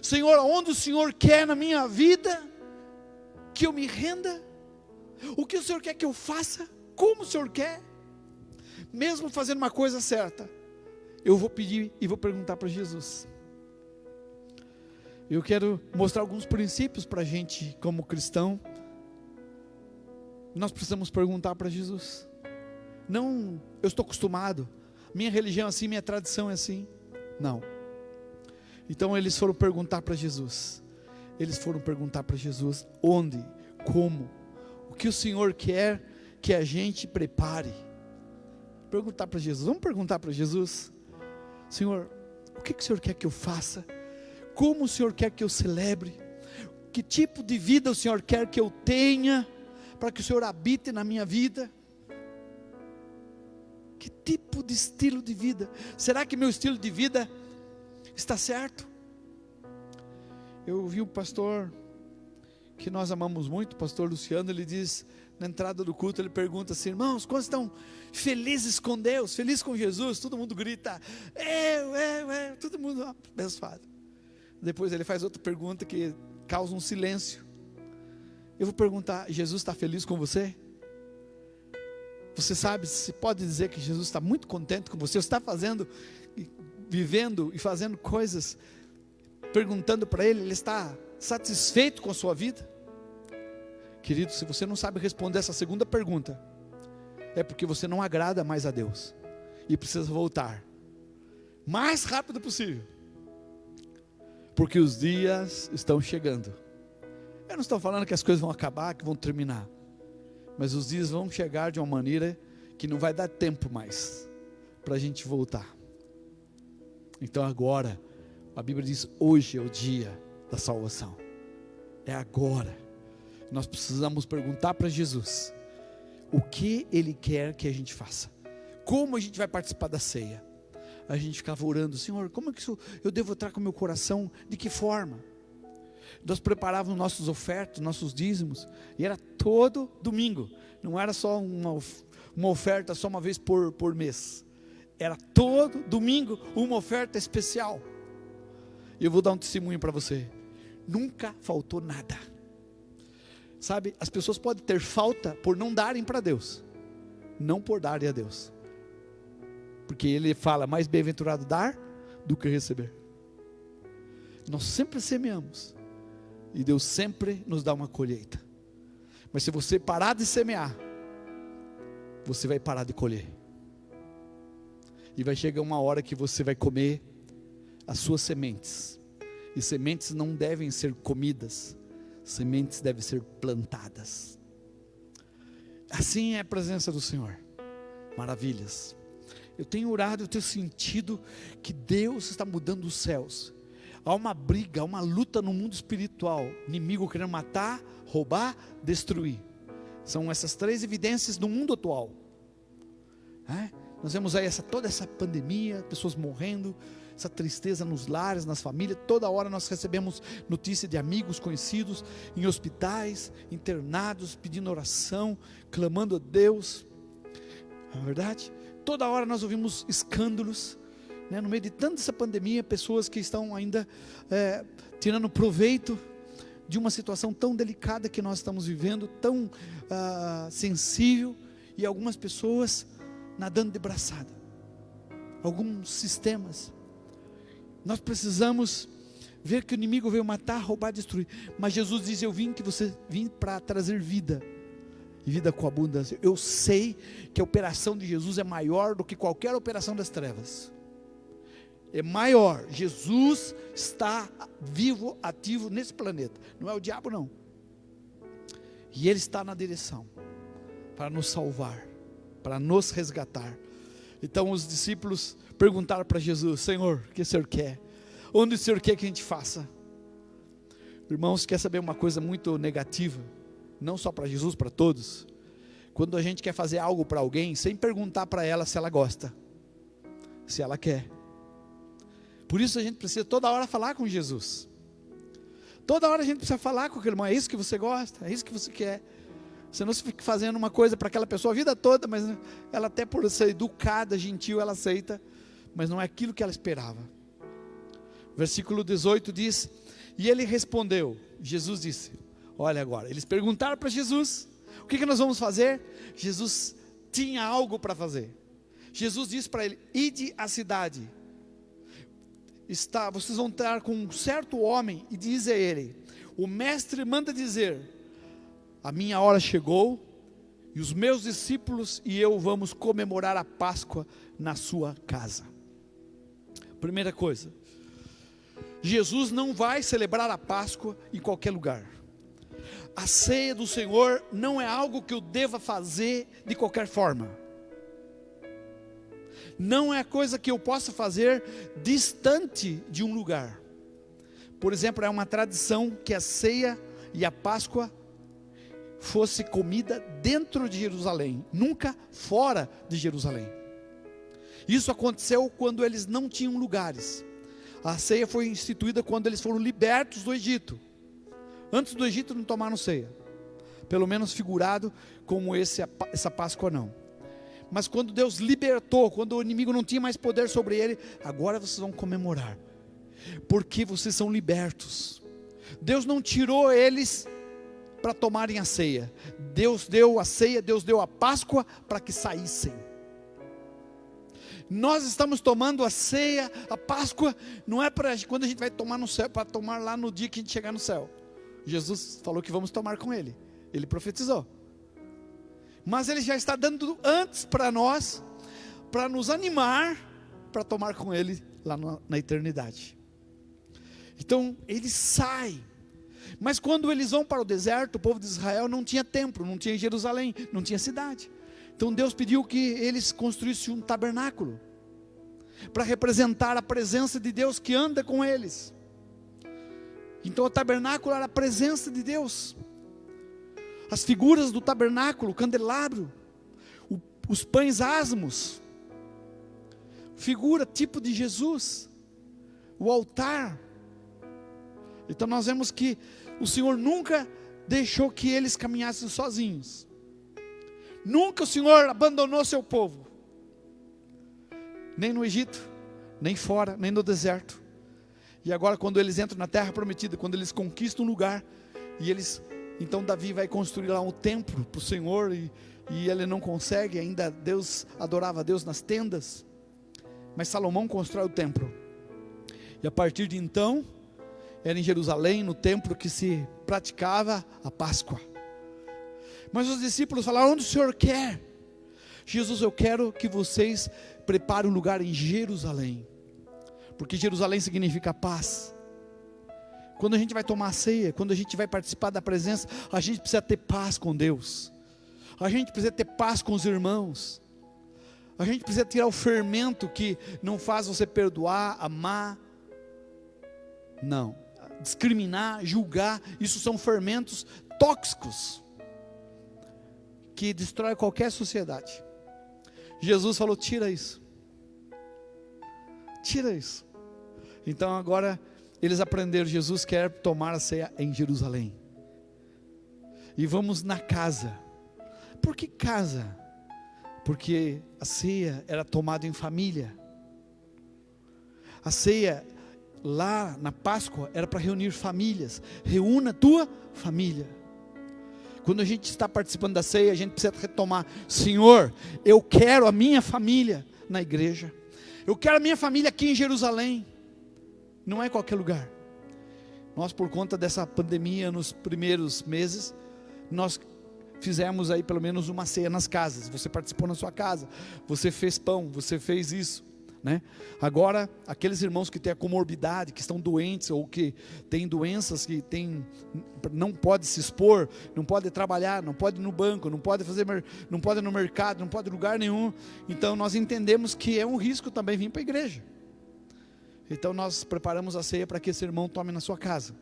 Senhor, onde o Senhor quer na minha vida que eu me renda? O que o Senhor quer que eu faça? Como o Senhor quer? Mesmo fazendo uma coisa certa, eu vou pedir e vou perguntar para Jesus. Eu quero mostrar alguns princípios para a gente como cristão. Nós precisamos perguntar para Jesus. Não, eu estou acostumado, minha religião é assim, minha tradição é assim. Não. Então eles foram perguntar para Jesus. Eles foram perguntar para Jesus onde, como, o que o Senhor quer que a gente prepare. Perguntar para Jesus, vamos perguntar para Jesus: Senhor, o que o Senhor quer que eu faça? Como o Senhor quer que eu celebre? Que tipo de vida o Senhor quer que eu tenha, para que o Senhor habite na minha vida? Que tipo de estilo de vida? Será que meu estilo de vida está certo? Eu vi um pastor que nós amamos muito, o pastor Luciano, ele diz, na entrada do culto, ele pergunta assim: irmãos, quantos estão felizes com Deus, felizes com Jesus? Todo mundo grita, todo mundo abençoado. Depois ele faz outra pergunta que causa um silêncio. Eu vou perguntar: Jesus está feliz com você? Você sabe, você pode dizer que Jesus está muito contente com você? Você está fazendo, vivendo e fazendo coisas, perguntando para Ele, Ele está satisfeito com a sua vida? Querido, se você não sabe responder essa segunda pergunta, é porque você não agrada mais a Deus, e precisa voltar, mais rápido possível, porque os dias estão chegando. Eu não estou falando que as coisas vão acabar, que vão terminar, mas os dias vão chegar de uma maneira que não vai dar tempo mais para a gente voltar. Então agora, a Bíblia diz, hoje é o dia da salvação, é agora. Nós precisamos perguntar para Jesus o que Ele quer que a gente faça, como a gente vai participar da ceia. A gente ficava orando: Senhor, como é que eu devo entrar com o meu coração? De que forma? Nós preparávamos nossas ofertas, nossos dízimos, e era todo domingo, não era só uma oferta só uma vez por mês, era todo domingo uma oferta especial. E eu vou dar um testemunho para você: nunca faltou nada. Sabe, as pessoas podem ter falta por não darem para Deus, não por darem a Deus, Porque ele fala, mais bem-aventurado dar do que receber. Nós sempre semeamos, e Deus sempre nos dá uma colheita. Mas se você parar de semear, você vai parar de colher. E vai chegar uma hora que você vai comer as suas sementes. E sementes não devem ser comidas, sementes devem ser plantadas. Assim é a presença do Senhor. Maravilhas. Eu tenho orado, eu tenho sentido que Deus está mudando os céus. Há uma briga, há uma luta no mundo espiritual. Inimigo querendo matar, roubar, destruir. São essas três evidências no mundo atual. Nós vemos aí toda essa pandemia, pessoas morrendo, essa tristeza nos lares, nas famílias. Toda hora nós recebemos notícia de amigos conhecidos em hospitais, internados, pedindo oração, clamando a Deus. Não é verdade? Toda hora nós ouvimos escândalos, no meio de tanta essa pandemia, pessoas que estão ainda tirando proveito de uma situação tão delicada que nós estamos vivendo, tão sensível, e algumas pessoas nadando de braçada, alguns sistemas. Nós precisamos ver que o inimigo veio matar, roubar, destruir, mas Jesus diz, eu vim para trazer vida, e vida com abundância. Eu sei que a operação de Jesus é maior do que qualquer operação das trevas, é maior. Jesus está vivo, ativo nesse planeta, não é o diabo não, e Ele está na direção, para nos salvar, para nos resgatar. Então os discípulos perguntaram para Jesus, Senhor, o que o Senhor quer? Onde o Senhor quer que a gente faça? Irmãos, quer saber uma coisa muito negativa? Não só para Jesus, para todos. Quando a gente quer fazer algo para alguém, sem perguntar para ela se ela gosta, se ela quer. Por isso a gente precisa toda hora falar com Jesus. Toda hora a gente precisa falar com aquele irmão, é isso que você gosta? É isso que você quer? Você não fica fazendo uma coisa para aquela pessoa a vida toda, mas ela até por ser educada, gentil, ela aceita, mas não é aquilo que ela esperava. Versículo 18 diz, e ele respondeu, Jesus disse, olha agora, eles perguntaram para Jesus, o que nós vamos fazer? Jesus tinha algo para fazer. Jesus disse para ele, ide à cidade, vocês vão estar com um certo homem, e diz a ele, o mestre manda dizer, a minha hora chegou, e os meus discípulos e eu vamos comemorar a Páscoa na sua casa. Primeira coisa, Jesus não vai celebrar a Páscoa em qualquer lugar. A ceia do Senhor não é algo que eu deva fazer de qualquer forma. Não é coisa que eu possa fazer distante de um lugar. Por exemplo, é uma tradição que a ceia e a Páscoa fosse comida dentro de Jerusalém, nunca fora de Jerusalém. Isso aconteceu quando eles não tinham lugares. A ceia foi instituída quando eles foram libertos do Egito. Antes do Egito não tomaram ceia, pelo menos figurado como essa Páscoa não. Mas quando Deus libertou, quando o inimigo não tinha mais poder sobre ele, agora vocês vão comemorar, porque vocês são libertos. Deus não tirou eles para tomarem a ceia. Deus deu a ceia, Deus deu a Páscoa para que saíssem. Nós estamos tomando a ceia, a Páscoa, não é para quando a gente vai tomar no céu, para tomar lá no dia que a gente chegar no céu. Jesus falou que vamos tomar com Ele, Ele profetizou. Mas Ele já está dando antes para nós, para nos animar, para tomar com Ele lá na eternidade. Então Ele sai. Mas quando eles vão para o deserto, o povo de Israel não tinha templo, não tinha Jerusalém, não tinha cidade. Então Deus pediu que eles construíssem um tabernáculo, para representar a presença de Deus que anda com eles. Então o tabernáculo era a presença de Deus. As figuras do tabernáculo, o candelabro, os pães asmos, figura, tipo de Jesus, o altar. Então nós vemos que o Senhor nunca deixou que eles caminhassem sozinhos. Nunca o Senhor abandonou seu povo. Nem no Egito, nem fora, nem no deserto. E agora quando eles entram na terra prometida, quando eles conquistam um lugar, então Davi vai construir lá um templo para o Senhor, e ele não consegue, ainda adorava a Deus nas tendas. mas Salomão constrói o templo. E a partir de então, era em Jerusalém, no templo, que se praticava a Páscoa. Mas os discípulos falaram: onde o Senhor quer? Jesus, eu quero que vocês preparem um lugar em Jerusalém, porque Jerusalém significa paz. Quando a gente vai tomar a ceia, quando a gente vai participar da presença, a gente precisa ter paz com Deus, a gente precisa ter paz com os irmãos, a gente precisa tirar o fermento que não faz você perdoar, amar, não, discriminar, julgar. Isso são fermentos tóxicos que destrói qualquer sociedade. Jesus falou: tira isso, tira isso. Então agora eles aprenderam, Jesus quer tomar a ceia em Jerusalém, e vamos na casa. Por que casa? Porque a ceia era tomada em família. A ceia lá na Páscoa era para reunir famílias. Reúna a tua família. Quando a gente está participando da ceia, a gente precisa retomar: Senhor, eu quero a minha família na igreja, eu quero a minha família aqui em Jerusalém. Não é qualquer lugar. Nós, por conta dessa pandemia, nos primeiros meses, nós fizemos aí pelo menos uma ceia nas casas. Você participou na sua casa, você fez pão, você fez isso, né? Agora, aqueles irmãos que têm a comorbidade, que estão doentes, ou que têm doenças, que não pode se expor, não pode trabalhar, não pode ir no banco, não pode não pode ir no mercado, não pode ir em lugar nenhum. Então nós entendemos que é um risco também vir para a igreja. Então nós preparamos a ceia para que esse irmão tome na sua casa.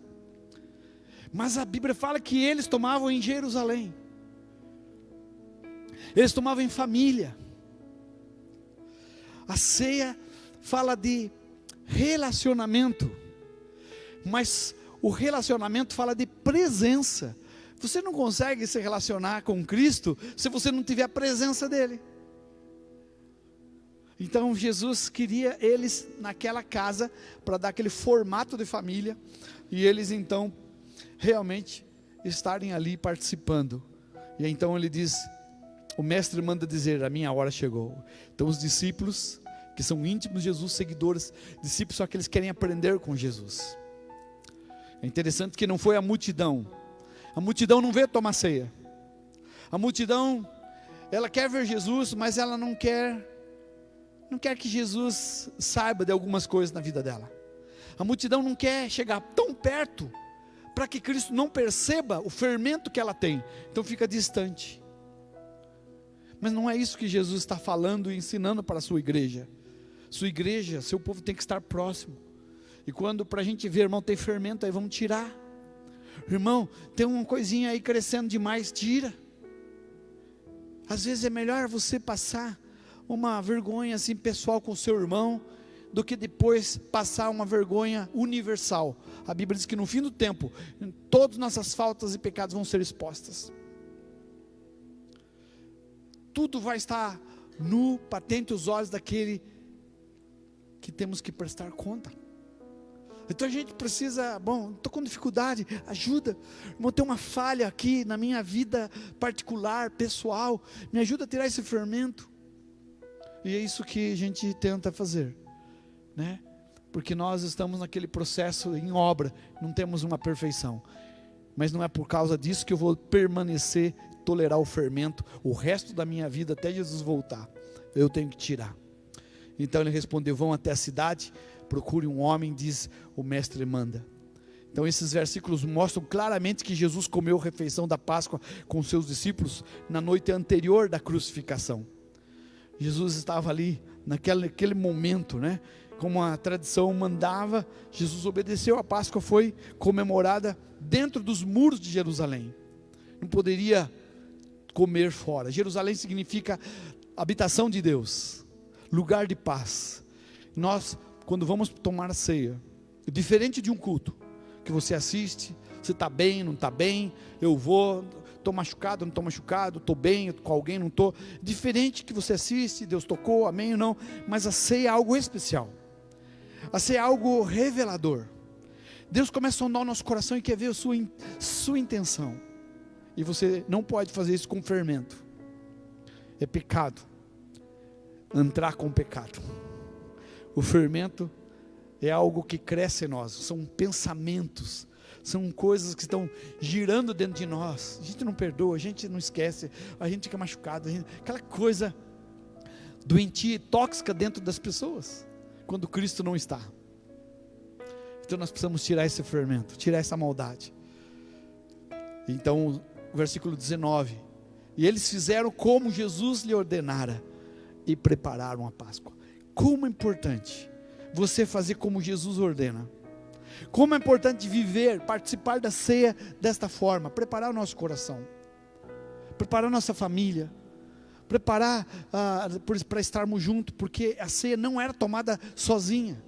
Mas a Bíblia fala que eles tomavam em Jerusalém, eles tomavam em família. A ceia fala de relacionamento, mas o relacionamento fala de presença. Você não consegue se relacionar com Cristo se você não tiver a presença dele. Então Jesus queria eles naquela casa para dar aquele formato de família, e eles então realmente estarem ali participando. E então ele diz, o mestre manda dizer: a minha hora chegou. Então os discípulos, que são íntimos de Jesus, seguidores, discípulos são aqueles que querem aprender com Jesus. É interessante que não foi a multidão não veio tomar ceia. A multidão, ela quer ver Jesus, mas ela não quer que Jesus saiba de algumas coisas na vida dela. A multidão não quer chegar tão perto para que Cristo não perceba o fermento que ela tem, então fica distante. Mas não é isso que Jesus está falando e ensinando para a sua igreja. Sua igreja, seu povo tem que estar próximo. E quando para a gente ver, irmão, tem fermento aí, vamos tirar. Irmão, tem uma coisinha aí crescendo demais, tira. Às vezes é melhor você passar uma vergonha assim pessoal com o seu irmão, do que depois passar uma vergonha universal. A Bíblia diz que no fim do tempo, todas nossas faltas e pecados vão ser expostas. Tudo vai estar nu, patente aos olhos daquele que temos que prestar conta. Então a gente precisa, estou com dificuldade, ajuda, irmão, tem uma falha aqui na minha vida particular, pessoal, me ajuda a tirar esse fermento. E é isso que a gente tenta fazer, né? Porque nós estamos naquele processo em obra, não temos uma perfeição, mas não é por causa disso que eu vou permanecer, tolerar o fermento o resto da minha vida até Jesus voltar. Eu tenho que tirar. Então ele respondeu: vão até a cidade, procure um homem, diz o mestre manda. Então esses versículos mostram claramente que Jesus comeu a refeição da Páscoa com seus discípulos na noite anterior da crucificação. Jesus estava ali, naquele momento, né? Como a tradição mandava, Jesus obedeceu. A Páscoa foi comemorada dentro dos muros de Jerusalém. Não poderia comer fora. Jerusalém significa habitação de Deus, lugar de paz. Nós, quando vamos tomar a ceia, diferente de um culto, que você assiste, você está bem, não está bem, eu vou... estou machucado, não estou machucado, estou bem com alguém, não estou. Diferente que você assiste, Deus tocou, amém ou não. Mas a ceia é algo especial. A ceia é algo revelador. Deus começa a sondar o nosso coração e quer ver a sua intenção. E você não pode fazer isso com fermento. É pecado entrar com pecado. O fermento é algo que cresce em nós, são pensamentos, são coisas que estão girando dentro de nós. A gente não perdoa, a gente não esquece, a gente fica machucado, aquela coisa doentia e tóxica dentro das pessoas, quando Cristo não está. Então nós precisamos tirar esse fermento, tirar essa maldade. Então, o versículo 19: e eles fizeram como Jesus lhe ordenara, e prepararam a Páscoa. Como é importante você fazer como Jesus ordena. Como é importante viver, participar da ceia desta forma, preparar o nosso coração, preparar a nossa família, preparar para estarmos juntos, porque a ceia não era tomada sozinha,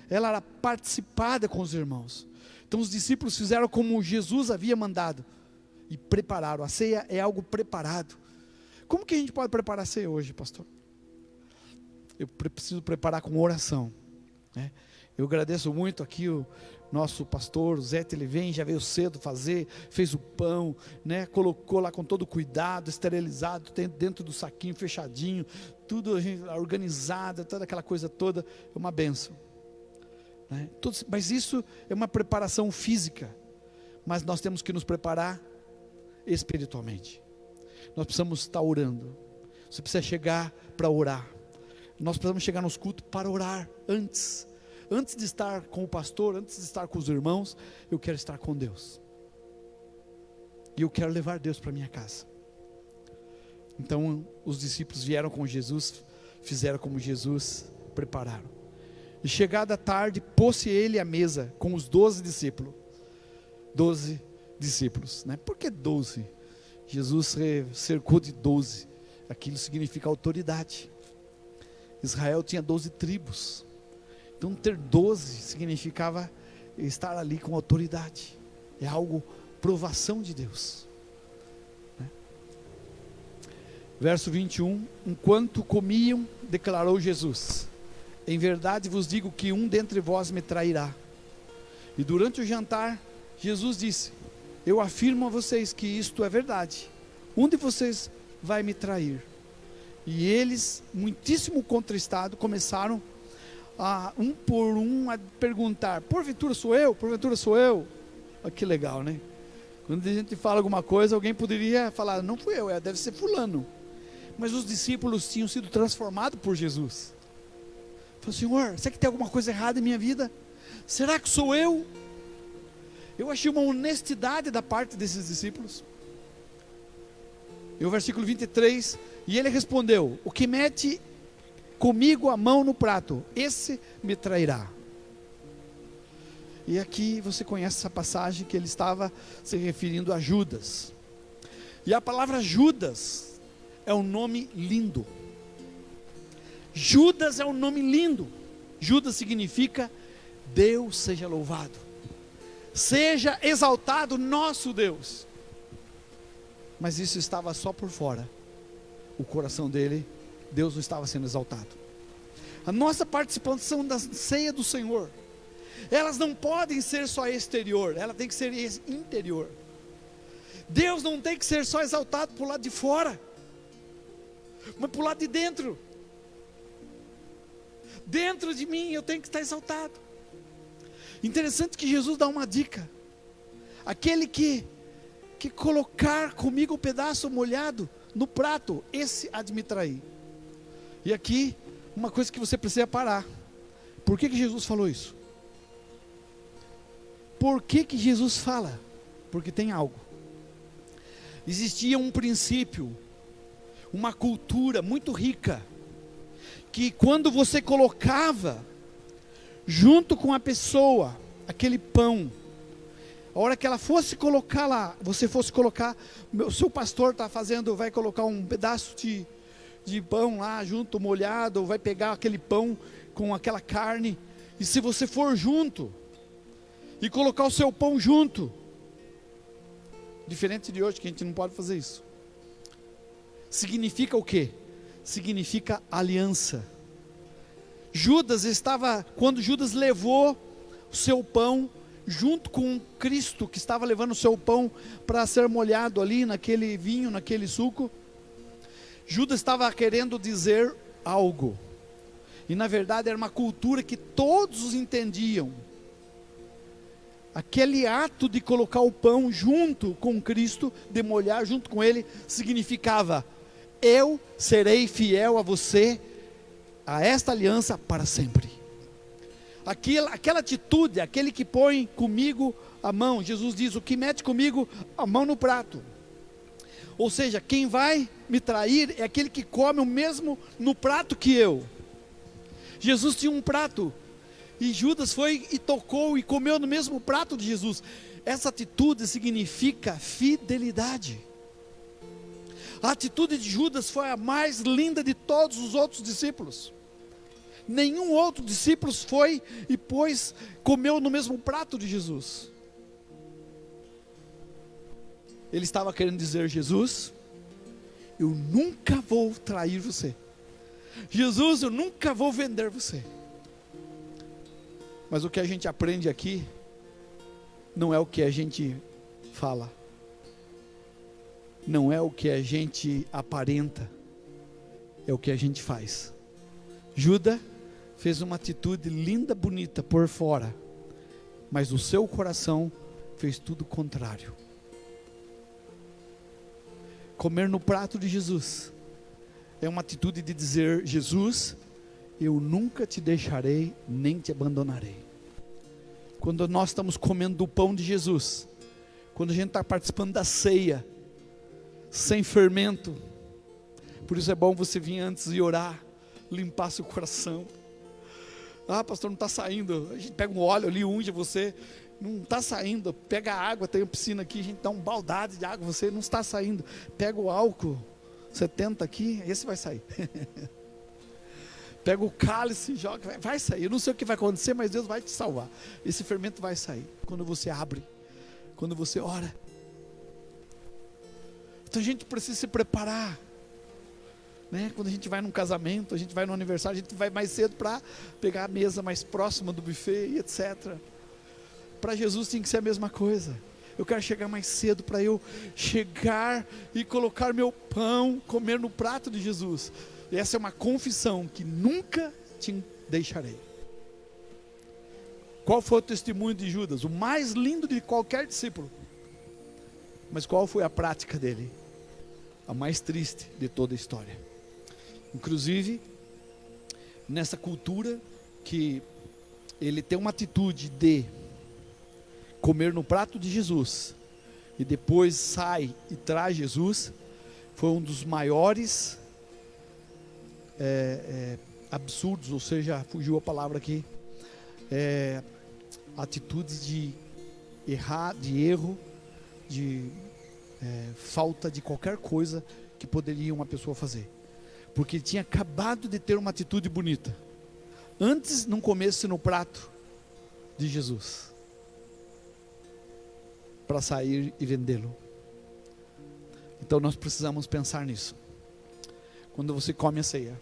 ela era participada com os irmãos. Então os discípulos fizeram como Jesus havia mandado, e prepararam. A ceia é algo preparado. Como que a gente pode preparar a ceia hoje, pastor? Eu preciso preparar com oração, né? Eu agradeço muito aqui o nosso pastor, o Zé, ele vem, já veio cedo fazer, fez o pão, né? Colocou lá com todo cuidado, esterilizado, dentro do saquinho, fechadinho, tudo organizado, toda aquela coisa toda, é uma bênção, né? Mas isso é uma preparação física, mas nós temos que nos preparar espiritualmente. Nós precisamos estar orando, você precisa chegar para orar, nós precisamos chegar nos cultos para orar antes de estar com o pastor, antes de estar com os irmãos. Eu quero estar com Deus, e eu quero levar Deus para minha casa. Então os discípulos vieram com Jesus, fizeram como Jesus prepararam, e chegada a tarde, pôs-se ele à mesa com os 12 discípulos. 12 discípulos, né? Por que 12? Jesus cercou de 12, aquilo significa autoridade. Israel tinha 12 tribos, então ter 12 significava estar ali com autoridade, é algo, provação de Deus, né? Verso 21, enquanto comiam, declarou Jesus: em verdade vos digo que um dentre vós me trairá. E durante o jantar, Jesus disse: eu afirmo a vocês que isto é verdade, um de vocês vai me trair. E eles, muitíssimo contristados, começaram um por um a perguntar: porventura sou eu? Porventura sou eu? Olha que legal, né? Quando a gente fala alguma coisa, alguém poderia falar: não fui eu, deve ser fulano. Mas os discípulos tinham sido transformados por Jesus. Falou: Senhor, será que tem alguma coisa errada em minha vida? Será que sou eu? Eu achei uma honestidade da parte desses discípulos. E o versículo 23, e ele respondeu: o que mete comigo a mão no prato, esse me trairá. E aqui você conhece essa passagem, que ele estava se referindo a Judas. E a palavra Judas é um nome lindo. Judas é um nome lindo. Judas significa Deus seja louvado, seja exaltado nosso Deus. Mas isso estava só por fora, o coração dele, Deus não estava sendo exaltado. A nossa participação da ceia do Senhor, elas não podem ser só exterior, ela tem que ser interior. Deus não tem que ser só exaltado por lado de fora, mas por lado de dentro. Dentro de mim eu tenho que estar exaltado. Interessante que Jesus dá uma dica: aquele que colocar comigo o pedaço molhado no prato, esse há de me trair. E aqui, uma coisa que você precisa parar. Por que Jesus falou isso? Por que Jesus fala? Porque tem algo. Existia um princípio, uma cultura muito rica, que quando você colocava junto com a pessoa aquele pão, a hora que ela fosse colocar lá, você fosse colocar, o seu pastor vai colocar um pedaço de pão lá junto, molhado, vai pegar aquele pão com aquela carne, e se você for junto e colocar o seu pão junto, diferente de hoje que a gente não pode fazer isso, significa o quê? Significa aliança. Quando Judas levou o seu pão junto com Cristo, que estava levando o seu pão para ser molhado ali naquele vinho, naquele suco, Judas estava querendo dizer algo. E na verdade era uma cultura que todos entendiam. Aquele ato de colocar o pão junto com Cristo, de molhar junto com Ele, significava: eu serei fiel a você, a esta aliança para sempre. Aquela atitude, aquele que põe comigo a mão, Jesus diz: o que mete comigo a mão no prato. Ou seja, quem vai me trair é aquele que come o mesmo no prato que eu. Jesus tinha um prato, e Judas foi e tocou e comeu no mesmo prato de Jesus. Essa atitude significa fidelidade. A atitude de Judas foi a mais linda de todos os outros discípulos. Nenhum outro discípulo foi e comeu no mesmo prato de Jesus. Ele estava querendo dizer: Jesus, eu nunca vou trair você. Jesus, eu nunca vou vender você. Mas o que a gente aprende aqui não é o que a gente fala, não é o que a gente aparenta, é o que a gente faz. Judas fez uma atitude linda, bonita por fora, mas o seu coração fez tudo o contrário. Comer no prato de Jesus é uma atitude de dizer: Jesus, eu nunca te deixarei, nem te abandonarei. Quando nós estamos comendo do pão de Jesus, quando a gente está participando da ceia, sem fermento, por isso é bom você vir antes e orar, limpar seu coração. Ah, pastor, não está saindo. A gente pega um óleo ali, unge você, não está saindo. Pega a água, tem uma piscina aqui, a gente dá um baldade de água, você não está saindo. Pega o álcool 70 aqui, esse vai sair. Pega o cálice, joga, vai sair. Eu não sei o que vai acontecer, mas Deus vai te salvar. Esse fermento vai sair quando você abre, quando você ora. Então a gente precisa se preparar, né? Quando a gente vai num casamento, a gente vai no aniversário, a gente vai mais cedo para pegar a mesa mais próxima do buffet e etc. Para Jesus tem que ser a mesma coisa. Eu quero chegar mais cedo para eu chegar e colocar meu pão, comer no prato de Jesus. E essa é uma confissão que nunca te deixarei. Qual foi o testemunho de Judas? O mais lindo de qualquer discípulo. Mas qual foi a prática dele? A mais triste de toda a história. Inclusive, nessa cultura que ele tem uma atitude de comer no prato de Jesus e depois sai e traz Jesus, foi um dos maiores absurdos, ou seja, fugiu a palavra aqui, atitudes de erro, de falta de qualquer coisa que poderia uma pessoa fazer, porque ele tinha acabado de ter uma atitude bonita, antes não comesse no prato de Jesus, para sair e vendê-lo. Então nós precisamos pensar nisso. Quando você come a ceia,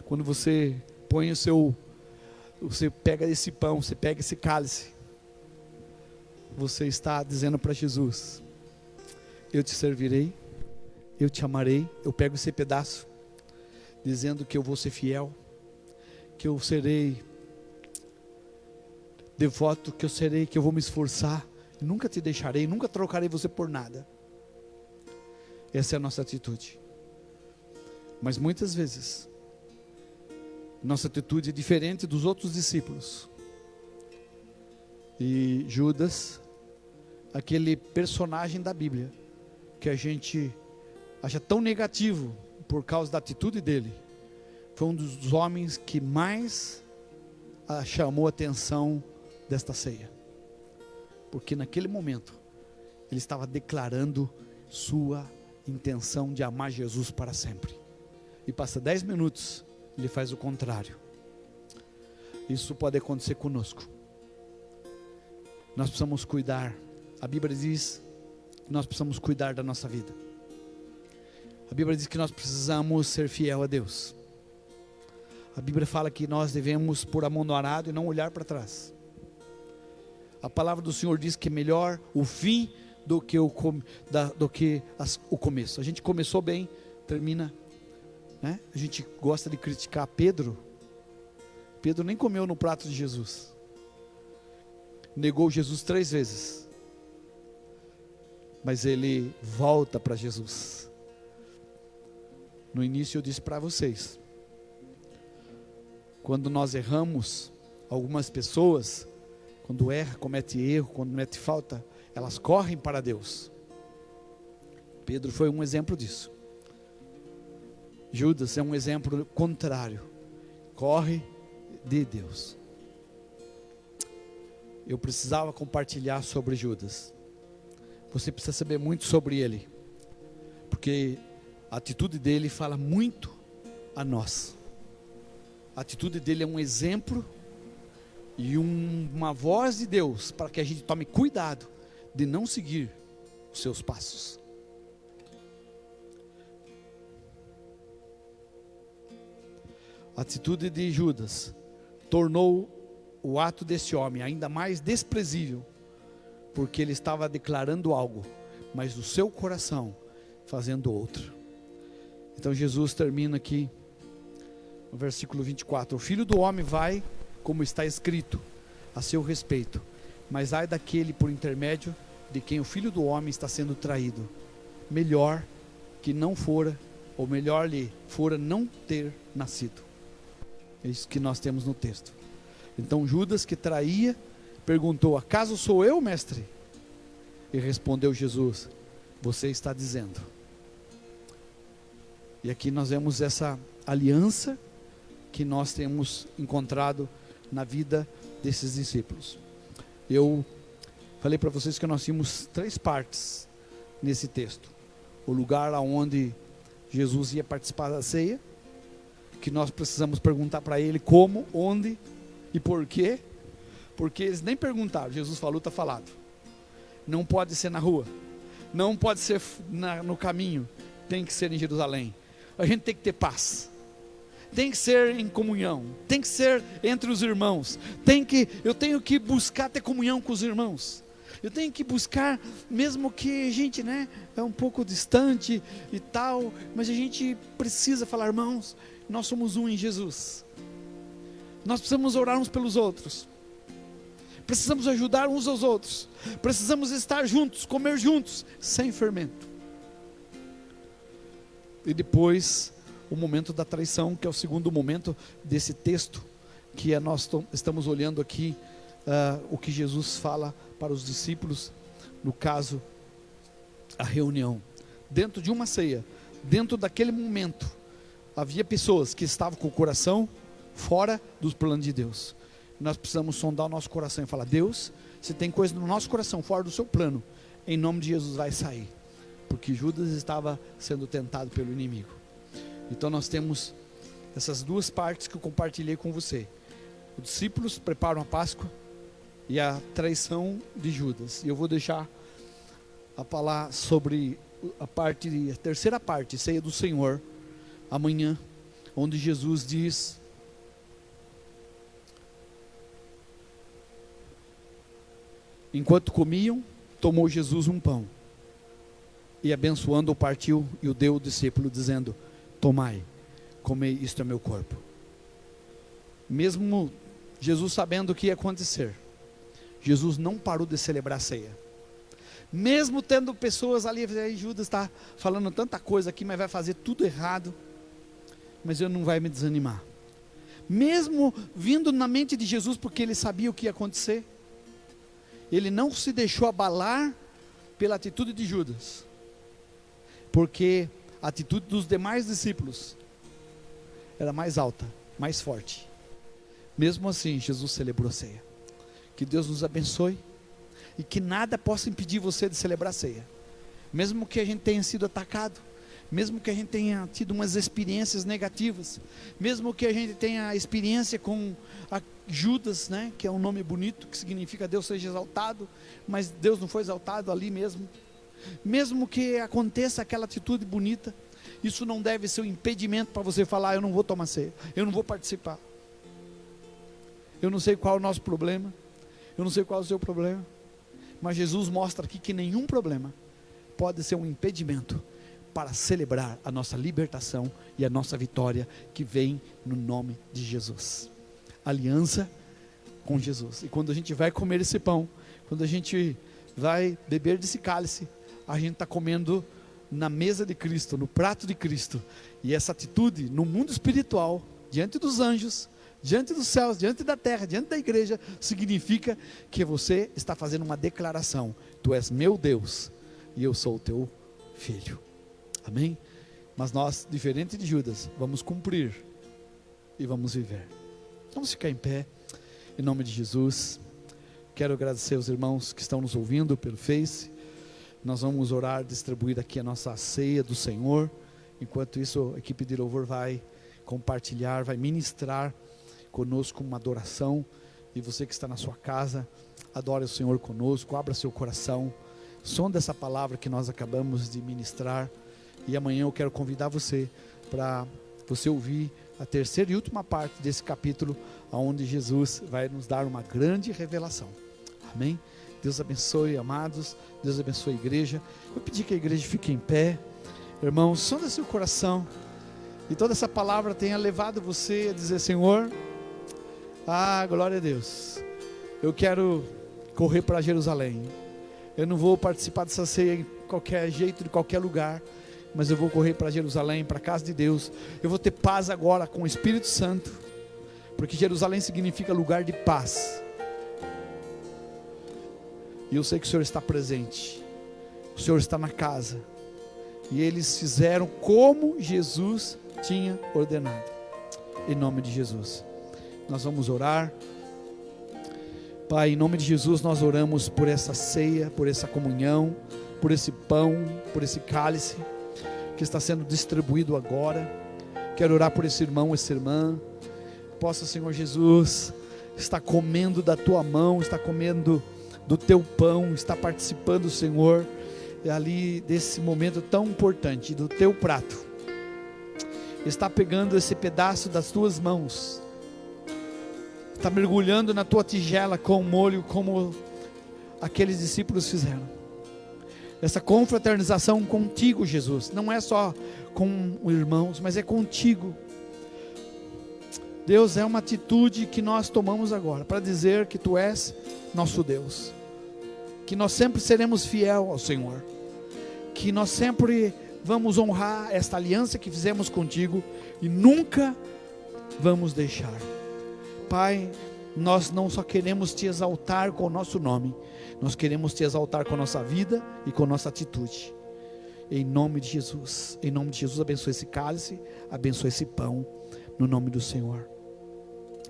quando você põe você pega esse pão, você pega esse cálice, você está dizendo para Jesus: eu te servirei, eu te amarei. Eu pego esse pedaço, dizendo que eu vou ser fiel, que eu serei devoto, que eu vou me esforçar, nunca te deixarei, nunca trocarei você por nada. Essa é a nossa atitude. Mas muitas vezes nossa atitude é diferente dos outros discípulos. E Judas, aquele personagem da Bíblia que a gente acha tão negativo por causa da atitude dele, foi um dos homens que mais chamou a atenção desta ceia, porque naquele momento ele estava declarando sua intenção de amar Jesus para sempre, e passa 10 minutos, ele faz o contrário. Isso pode acontecer conosco. Nós precisamos cuidar. A Bíblia diz que nós precisamos cuidar da nossa vida. A Bíblia diz que nós precisamos ser fiel a Deus. A Bíblia fala que nós devemos pôr a mão no arado e não olhar para trás. A palavra do Senhor diz que é melhor o fim do que o começo. A gente começou bem, termina, né? A gente gosta de criticar Pedro, Pedro nem comeu no prato de Jesus. Negou Jesus 3 vezes. Mas ele volta para Jesus. No início eu disse para vocês, quando nós erramos, algumas pessoas, quando erra, comete erro, quando comete falta, elas correm para Deus. Pedro foi um exemplo disso. Judas é um exemplo contrário. Corre de Deus. Eu precisava compartilhar sobre Judas. Você precisa saber muito sobre ele, porque a atitude dele fala muito a nós. A atitude dele é um exemplo e uma voz de Deus para que a gente tome cuidado de não seguir os seus passos. A atitude de Judas tornou o ato desse homem ainda mais desprezível, porque ele estava declarando algo, mas o seu coração fazendo outro. Então Jesus termina aqui no versículo 24: o Filho do Homem vai, como está escrito a seu respeito, mas ai daquele por intermédio de quem o Filho do Homem está sendo traído. Melhor que não fora, ou melhor lhe fora não ter nascido. É isso que nós temos no texto. Então Judas, que traía, perguntou: acaso sou eu, mestre? E respondeu Jesus: você está dizendo. E aqui nós vemos essa aliança que nós temos encontrado na vida desses discípulos. Eu falei para vocês que nós tínhamos 3 partes nesse texto. O lugar onde Jesus ia participar da ceia, que nós precisamos perguntar para ele como, onde e por quê, porque eles nem perguntaram. Jesus falou, está falado. Não pode ser na rua, não pode ser no caminho, tem que ser em Jerusalém. A gente tem que ter paz, tem que ser em comunhão, tem que ser entre os irmãos, eu tenho que buscar ter comunhão com os irmãos, eu tenho que buscar, mesmo que a gente é um pouco distante e tal, mas a gente precisa falar: irmãos, nós somos um em Jesus, nós precisamos orar uns pelos outros, precisamos ajudar uns aos outros, precisamos estar juntos, comer juntos, sem fermento. E depois o momento da traição, que é o segundo momento desse texto, que nós estamos olhando aqui, o que Jesus fala para os discípulos, no caso, a reunião, dentro de uma ceia, dentro daquele momento, havia pessoas que estavam com o coração fora dos planos de Deus. Nós precisamos sondar o nosso coração e falar: Deus, se tem coisa no nosso coração fora do seu plano, em nome de Jesus vai sair, porque Judas estava sendo tentado pelo inimigo. Então nós temos essas 2 partes que eu compartilhei com você. Os discípulos preparam a Páscoa e a traição de Judas. E eu vou deixar a falar sobre a terceira parte, ceia do Senhor, amanhã, onde Jesus diz: enquanto comiam, tomou Jesus um pão e abençoando-o partiu e o deu ao discípulo, dizendo: tomai, comei, isto é meu corpo. Mesmo Jesus sabendo o que ia acontecer, Jesus não parou de celebrar a ceia. Mesmo tendo pessoas ali, Judas está falando tanta coisa aqui, mas vai fazer tudo errado, mas ele não vai me desanimar. Mesmo vindo na mente de Jesus, porque ele sabia o que ia acontecer, ele não se deixou abalar pela atitude de Judas, porque a atitude dos demais discípulos era mais alta, mais forte. Mesmo assim, Jesus celebrou a ceia. Que Deus nos abençoe e que nada possa impedir você de celebrar a ceia. Mesmo que a gente tenha sido atacado, mesmo que a gente tenha tido umas experiências negativas, mesmo que a gente tenha experiência com Judas, que é um nome bonito, que significa Deus seja exaltado, mas Deus não foi exaltado ali mesmo. Mesmo que aconteça aquela atitude bonita, isso não deve ser um impedimento para você falar: eu não vou tomar ceia, eu não vou participar. Eu não sei qual é o nosso problema, eu não sei qual é o seu problema, mas Jesus mostra aqui que nenhum problema pode ser um impedimento para celebrar a nossa libertação e a nossa vitória que vem no nome de Jesus. aliança com Jesus. E quando a gente vai comer esse pão, quando a gente vai beber desse cálice, a gente está comendo na mesa de Cristo, no prato de Cristo. E essa atitude no mundo espiritual, diante dos anjos, diante dos céus, diante da terra, diante da igreja, significa que você está fazendo uma declaração: tu és meu Deus e eu sou o teu filho. Amém? Mas nós, diferente de Judas, vamos cumprir e vamos viver. Vamos ficar em pé, em nome de Jesus. Quero agradecer aos irmãos que estão nos ouvindo pelo Face. Nós vamos orar, distribuir aqui a nossa ceia do Senhor. Enquanto isso, a equipe de louvor vai compartilhar, vai ministrar conosco uma adoração. E você que está na sua casa, adore o Senhor conosco, abra seu coração, sonda essa palavra que nós acabamos de ministrar. E amanhã eu quero convidar você para você ouvir a terceira e última parte desse capítulo, onde Jesus vai nos dar uma grande revelação. Amém? Deus abençoe, amados. Deus abençoe a igreja. Eu pedi que a igreja fique em pé. Irmãos, sonda seu coração, e toda essa palavra tenha levado você a dizer: Senhor, glória a Deus, eu quero correr para Jerusalém. Eu não vou participar dessa ceia em qualquer jeito, de qualquer lugar, mas eu vou correr para Jerusalém, para a casa de Deus. Eu vou ter paz agora com o Espírito Santo, porque Jerusalém significa lugar de paz. E eu sei que o Senhor está presente, o Senhor está na casa, e eles fizeram como Jesus tinha ordenado. Em nome de Jesus, nós vamos orar. Pai, em nome de Jesus, nós oramos por essa ceia, por essa comunhão, por esse pão, por esse cálice que está sendo distribuído agora. Quero orar por esse irmão, essa irmã, possa, Senhor Jesus, estar comendo da tua mão, estar comendo do teu pão, está participando, Senhor, ali desse momento tão importante, do teu prato, está pegando esse pedaço das tuas mãos, está mergulhando na tua tigela com molho, como aqueles discípulos fizeram. Essa confraternização contigo, Jesus, não é só com os irmãos, mas é contigo. Deus, é uma atitude que nós tomamos agora, para dizer que tu és nosso Deus, que nós sempre seremos fiel ao Senhor, que nós sempre vamos honrar esta aliança que fizemos contigo e nunca vamos deixar. Pai, nós não só queremos te exaltar com o nosso nome, nós queremos te exaltar com a nossa vida e com a nossa atitude. Em nome de Jesus, abençoe esse cálice, abençoe esse pão, no nome do Senhor,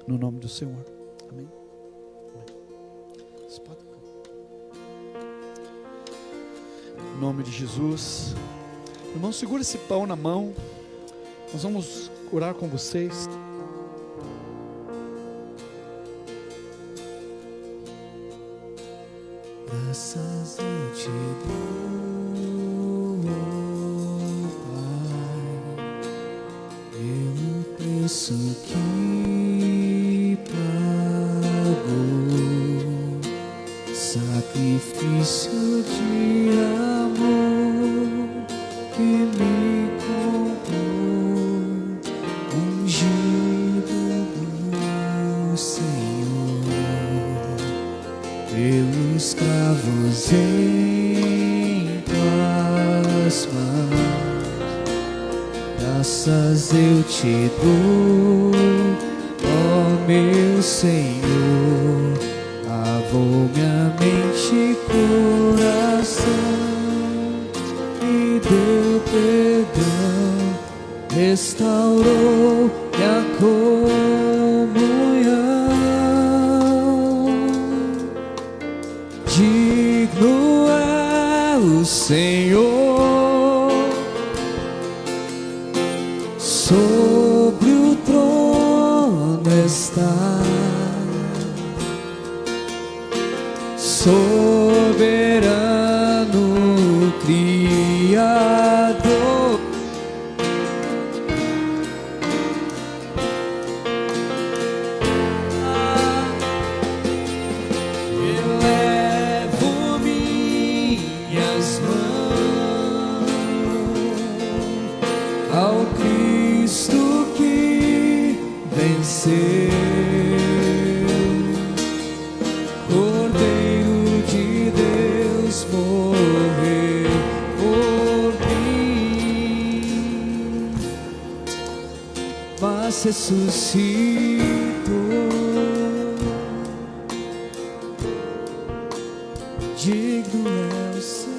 no nome do Senhor. Amém. Em nome de Jesus. Irmão, segura esse pão na mão. Nós vamos orar com vocês. Graças eu te dou, Pai, pelo preço que pagou, sacrifício de amor que me comprou, ungido do Senhor, pelos cravos em tuas mãos. Graças eu te dou, ó meu Senhor, lavou minha mente e coração, me deu perdão, restaurou minha comunhão. Digno é o Senhor, sobre o trono está, soberano Criador. Elevo minhas mãos ao Cristo que venceu. Jesus morreu por mim, mas ressuscitou. Digno é o Senhor.